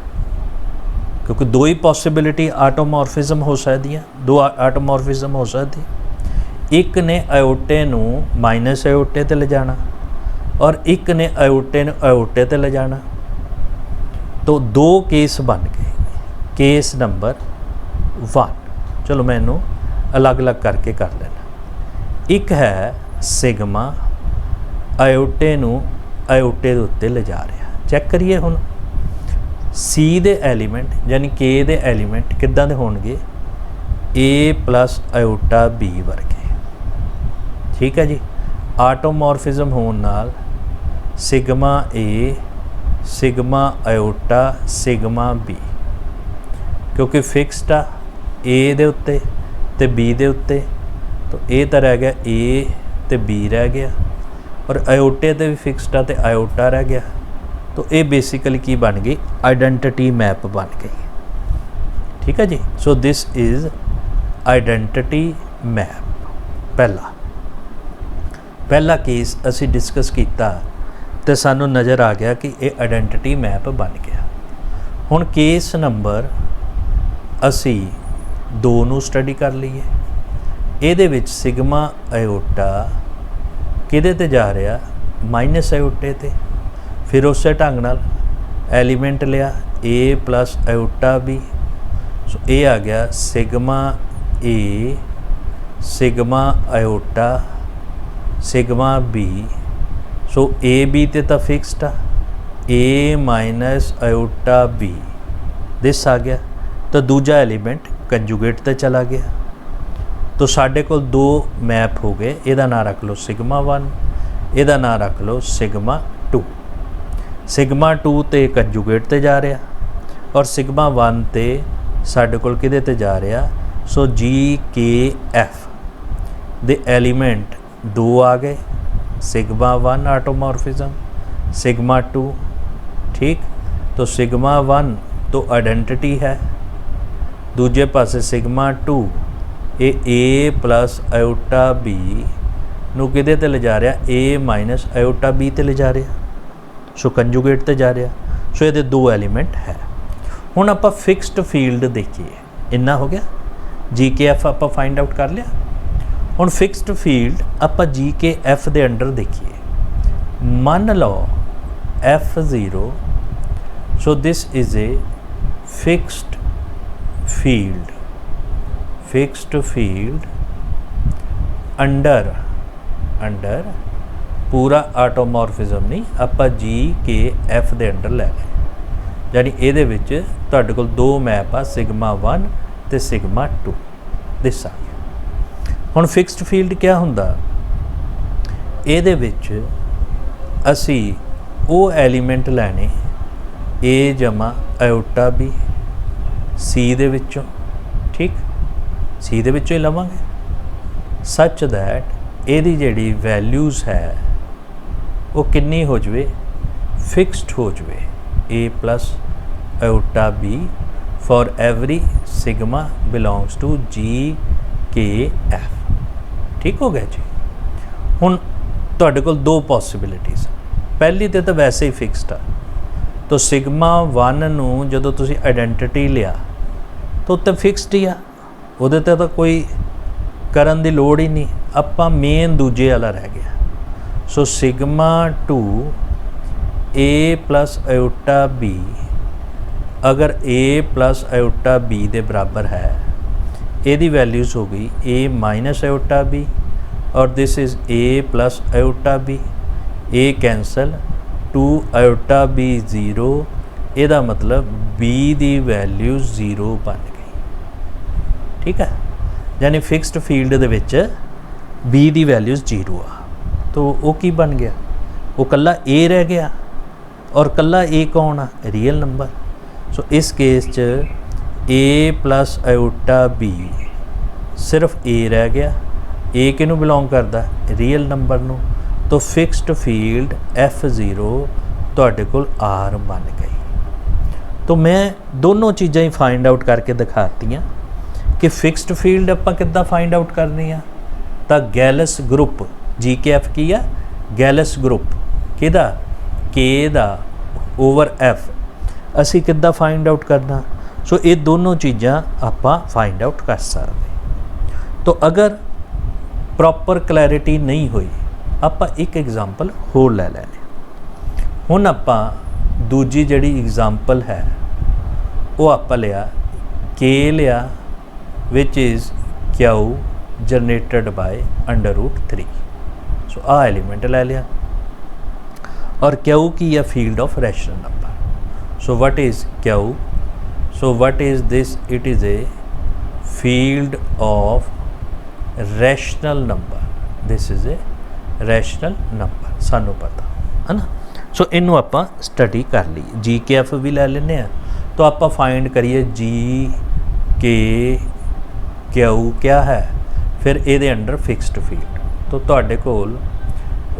क्योंकि दो ही पॉसिबिलिटी आटोमॉर्फिज्म हो सकती है, दो आटोमॉर्फिज्म हो सकती। एक ने आयोटे नू माइनस आयोटे ते ले जाना और एक ने आयोटे नू आयोटे ते ले जाना। तो दो केस बन गए। केस नंबर 1, चलो मैं इनू अलग अलग करके कर लेना। एक है सिग्मा आयोटे नू आयोटे दे उत्ते ले जा रहा। चैक करिए हुण C दे एलीमेंट यानी K दे एलीमेंट किद्दां दे होणगे, A प्लस आयोटा B वर्गे। ठीक है जी। आटोमॉर्फिज्म होने नाल sigma A sigma iota sigma B, क्योंकि फिक्सड आ A दे उत्ते ते B दे उत्ते, तो A तो रह गया A ते B रह गया, और आयोटे ते भी फिक्सड आ ते आयोटा रह गया। तो ये बेसिकली की बन गई, आइडेंटिटी मैप बन गई। ठीक है जी। So this is identity map. पहला केस असी डिस्कस किया तो सानू नज़र आ गया कि ये आइडेंटिटी मैप बन गया। हुण केस नंबर असी 2 नू स्टडी कर लीए। ये विच सिग्मा आयोटा किहदे ते जा रहा, माइनस आयोटे ते। फिर उस ढंग नाल एलीमेंट लिया A plus iota B। So ये आ गया sigma A sigma iota sigma B। So A B ते तो फिक्सड आ, A minus iota B this आ गया। तो दूजा एलीमेंट कंजुगेट ते चला गया। तो साडे कोल 2 मैप हो गए। इहदा नाम रख लो सिग्मा 1, इहदा नाम रख लो सिग्मा 2। सिग्मा 2 ते कंजुगेट ते जा रहा और सिग्मा 1 ते साडे कोल किहदे ते जा रहा। सो GKF दे एलीमेंट 2 आ गए, सिग्मा 1 आटोमॉर्फिज्म सिग्मा 2। ठीक। तो सिग्मा 1 तो आइडेंटिटी है, दूजे पासे सिग्मा 2 ये A प्लस आयोटा B नू किहदे ते ले जा रहा, A माइनस आयोटा B ते ले जा रहा। सो कंजुगेट ते जा रहा। सो ये 2 एलीमेंट है। हुण आपां फिक्सड फील्ड देखिए, इन्ना हो गया। जी के एफ आप फाइंड आउट कर लिया। हुण फिक्सड फील्ड आप जी के एफ के अंडर देखिए। मान लो F0, so this is a fixed field under पूरा आटोमॉर्फिज्म नहीं, आप जी के एफ के अंडर लै लें, यानी ये तुहाडे कोल दो मैप आ सिग्मा 1 ते सिग्मा 2 दिस आ गया। हुण फिक्सड फील्ड क्या हुंदा, ये असी वो एलीमेंट लैने ए जमा आयोटा बी सी दे विचों, ठीक, सी दे विचों ही लवांगे सच दैट एदी जिहड़ी वैल्यूज़ है वो किन्नी हो जाए, फिक्सड हो जाए, A plus iota B for every sigma belongs to G K F. ठीक हो गया जी। हुण तुहाडे कोल दो पॉसिबिलिटीज़, पहली तो वैसे ही फिक्सड आ, तो सिग्मा 1 नूं जदों तुसीं आइडेंटिटी लिया तो उत्ते फिक्सड ही आ, उहदे ते तां कोई करन दी लोड़ ही नहीं, आपां मेन दूजे वाला रह गया। So sigma 2 A plus iota B, अगर ए प्लस आयोटा बी दे बराबर है, एदी वैल्यूज़ हो गई ए माइनस आयोटा बी और this is A plus iota B, A cancel, 2 iota B 0, यदा मतलब बी दी वैल्यू 0 बन गई। ठीक है, यानी fixed field they which be the values 0 आ, तो वो की बन गया, वो कल्ला ए रह गया और कल्ला ए कौन आ, रियल नंबर। सो इस केस च ए प्लस आयोटा बी सिर्फ ए रह गया, ए किनू बिलोंग करता, रियल नंबर नू, तो फिक्सड फील्ड F0 तुहाडे कोल R बन गई। तो मैं दोनों चीज़ां ही फाइंड आउट करके दिखातियाँ कि फिक्सड फील्ड आपां किद्दां फाइंड आउट करनी आ, तो गैलस ग्रुप जी के एफ की आ, गैलस ग्रुप किहदा, के दा ओवर एफ, असी किद्दां फाइंड आउट करना। सो ये दोनों चीज़ां आपां फाइंड आउट कर सकते। तो अगर प्रॉपर क्लैरिटी नहीं हुई, ਆਪਾਂ एक एग्जाम्पल होर लै लैने। हुण आपां दूजी जिहड़ी एग्जाम्पल है वो आपां लिया के लिया which is Q generated by √3। सो आ एलीमेंट लै लिया और क्यू की है, field of rational number. So what is Q, so what is this, it is a field of rational number, this is a rational number, सानू पता है ना। सो इनू आपां स्टडी कर ली, जी के एफ भी लै लेने आ, तो आपां फाइंड करिए जी के क्यू क्या है, फिर ये अंडर फिक्सड फील्ड। तो तुहाडे कोल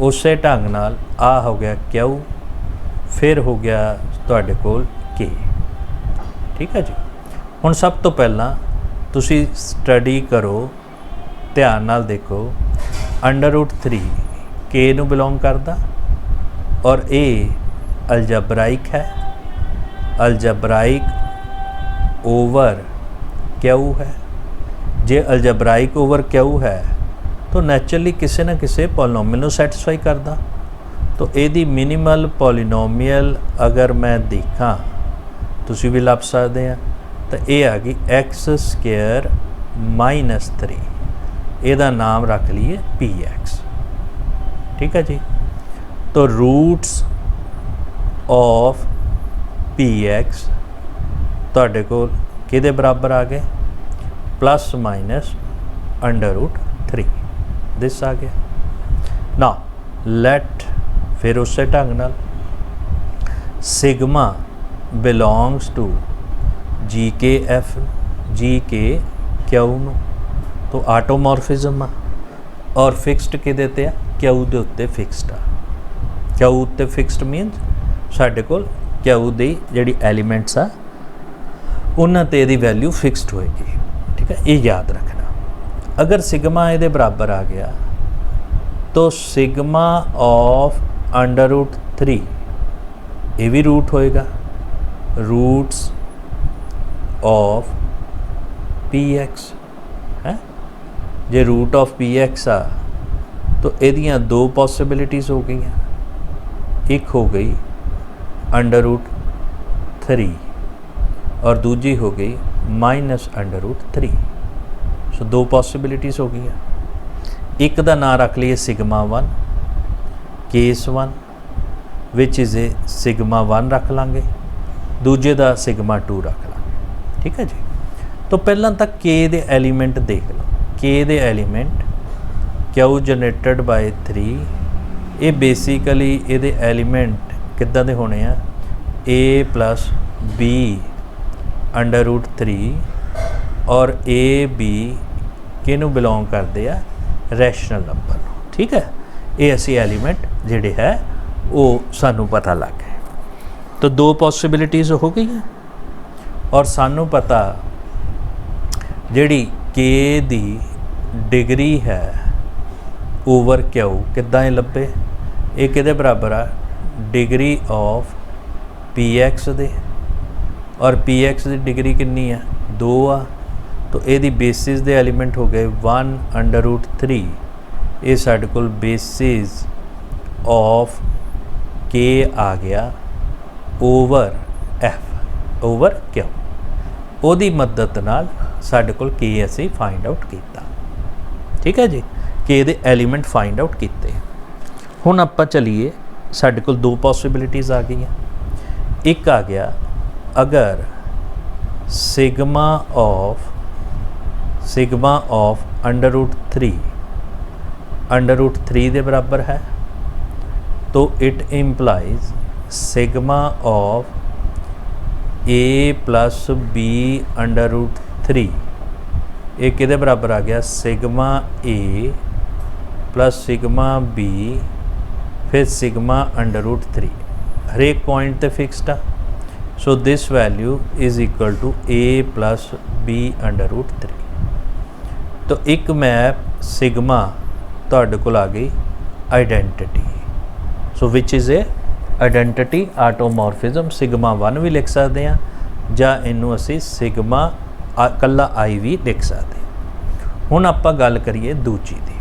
उस ढंग नाल आ हो गया क्यू, फिर हो गया तुहाडे कोल के। ठीक है जी। हुण सब तो पहला तुसी स्टडी करो, ध्यान नाल देखो, √3 के नू बिलोंग करता और ए अलजबराइक है, अलजबराइक ओवर क्यू है। जे अलजबराइक ओवर क्यू है तो नैचुरली किसी ना किसी पॉलिनोमियल नू सैटिस्फाई करता। तो यदी मिनिमल पॉलिनोमियल अगर मैं देखा, तुसी भी लभ सकते हैं, तो ये आ गई x² - 3, ਇਹਦਾ नाम रख लीए px। ठीक है जी। तो रूट्स ऑफ px तुहाडे कोल किहदे बराबर आ गए, ± √3, दिस आ गया ना। लेट फिर उस ढंग नाल sigma belongs to G K F, जी के क्यू नू, तो आटोमॉर्फिज्म आ और फिक्सड किहदे ते आ, क्यू दे उत्ते फिक्सड आ। क्यू उत्ते फिक्सड मीनस साडे कोल क्यू दी जिहड़ी एलीमेंट्स आ उन्हां ते इहदी वैल्यू फिक्सड होएगी। ठीक है, ये याद रखना। अगर सिग्मा इहदे बराबर आ गया तो सिग्मा ऑफ √3 ये भी रूट होएगा, रूट्स ऑफ px। जे रूट ऑफ पी एक्स आ तो इहदियां दो पॉसिबिलिटीज़ हो गई। एक हो गई अंडर रूट 3 और दूजी हो गई माइनस अंडर रूट 3। सो दो पॉसिबिलिटीज़ हो गई। एक का नाम रख लीए sigma 1 case 1 which is A sigma 1 रख लांगे, दूजे का सिग्मा 2 रख लांगे। ठीक है जी। तो पहला तो के दे एलीमेंट देख लो। के दे एलीमेंट क्यू जनरेटेड बाय 3, ये बेसिकली ये एलीमेंट किद्दां दे होने आ A plus B under root 3 और ए बी किनू बिलोंग करते आ रैशनल नंबर। ठीक है, ये असी एलीमेंट जिहड़े है वो सानू पता लग गए। तो दो पॉसिबिलिटीज़ हो गई हैं और सानू पता जिहड़ी के दी डिग्री है ओवर क्यू किद्दां लभे, ये किहदे बराबर आ डिग्री ऑफ पी एक्स दे, और पी एक्स की डिग्री कितनी है 2 आ। तो ये बेसिस दे एलीमेंट हो गए 1 अंडर रूट 3, ये साडे कोल बेसिस ऑफ के आ गया ओवर एफ ओवर क्यू। ओदी मदद नाल साडे कोल के असी फाइंड आउट किया। ठीक है जी, के दे एलीमेंट फाइंड आउट किए। हुण आपां चलीए, साडे कोल दो पॉसिबिलिटीज़ आ गई। एक आ गया अगर सिग्मा ऑफ अंडर रूट 3 के बराबर है, तो it implies sigma of A plus B under root 3, ये किहदे बराबर आ गया sigma A plus sigma B फिर सिग्मा अंडर रूट 3। हरेक पॉइंट ते फिक्सड आ। So this value is equal to A plus B under root 3। तो एक मैप सिग्मा तुहाडे कोल आ गई identity. So which is a identity automorphism. Sigma 1 भी लिख सकते हैं जां इनू असी सिग्मा कल्ला आई भी लिख सकते हैं। हुण आपां गल करिए दूजी दी।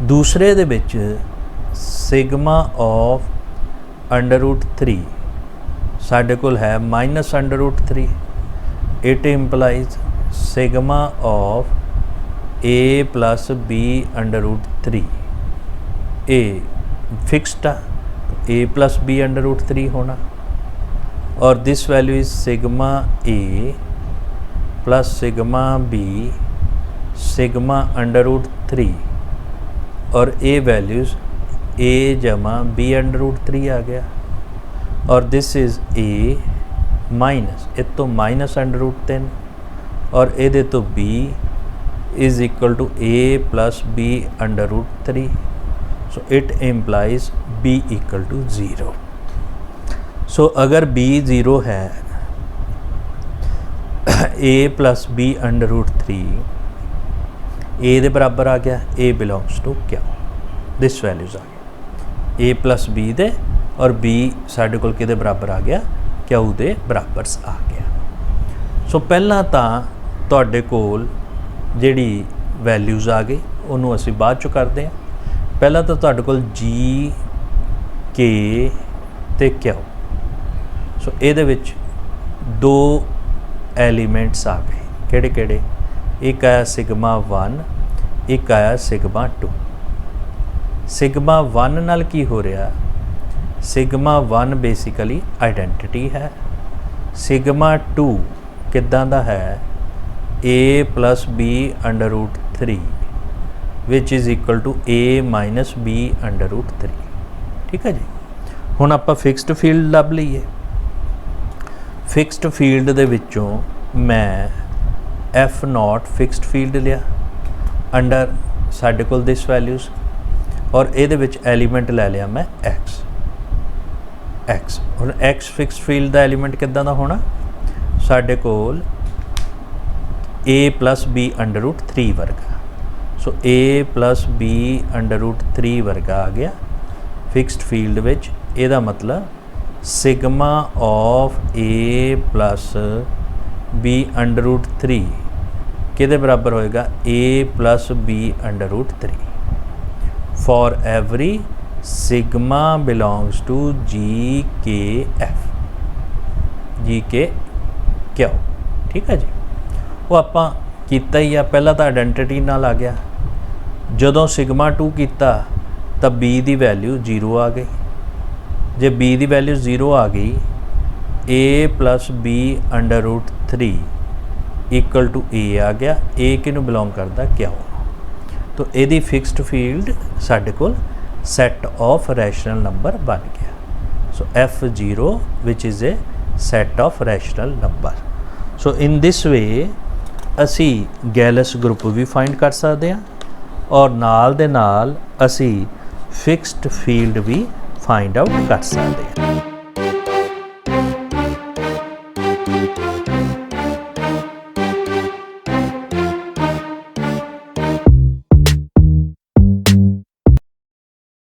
दूसरे दे विच सिग्मा ऑफ अंडर रूट 3 साडे कोल है minus under root 3। It implies sigma of A plus B under root 3, ए फिक्सड आ, A plus B under root 3 होना, और this value is sigma A plus sigma B sigma under root 3, और ए values ए जमा B under root 3 आ गया, और this is A minus A तो माइनस अंडर रूट 3 और ए तो B is equal to A plus B under root 3। So it implies B equal to 0। So अगर B 0 है, A plus B under root 3 A दे बराबर आ गया, A belongs to क्या, दिस वैल्यूज़ आ गई ए प्लस बी दे, और बी साडे कोल किहदे बराबर आ गया क्यू दे बराबर आ गया। सो पहला तां तुहाडे कोल जिहड़ी वैल्यूज़ आ गई उन्होंने असी बाद चो करते हैं। पहला तो तुहाडे कोल जी के ते क्यू। सो इहदे विच दो एलीमेंट्स आ गए, किहड़े किहड़े, एक आया सिग्मा 1, एक आया सिग्मा 2। सिग्मा 1 नाल की हो रहा, सिग्मा 1 बेसिकली आइडेंटिटी है, सिग्मा 2 किद्दां दा है A plus B under root 3 which is equal to A minus B under root 3। ठीक है जी। हुण आपां फिक्सड फील्ड लभ लईए। फिक्सड फील्ड दे विचों मैं एफ नॉट फिक्सड फील्ड लिया अंडर साडे कोल दिस वैल्यूज़, और इहदे विच एलीमेंट लै लिया मैं एक्स। हुण एक्स फिक्सड फील्ड दा एलीमेंट किद्दां दा होना, साडे कोल A plus B under root 3 वर्गा। सो A plus B under root 3 वर्गा आ गया फिक्सड फील्ड विच। इहदा मतलब sigma of A plus B under root 3 किहदे बराबर होएगा a plus b under root 3 for every sigma belongs to GKF GK ठीक है जी। वो आपां कीता ही आ, पहला तो आइडेंटिटी नाल आ गया, जदों सिग्मा 2 कीता तो b की वैल्यू 0 आ गई, जे b की वैल्यू 0 आ गई a plus b under root 3 equal to a आ गया। a किनू बिलोंग करता क्यों, तो यदी फिक्सड फील्ड साडे कोल सैट ऑफ रैशनल नंबर बन गया। So F0 which is a set of rational number. So in this way असी गैलस ग्रुप भी फाइंड कर सकते हैं और नाल दे नाल असी फिक्सड फील्ड भी फाइंड आउट कर सकते हैं।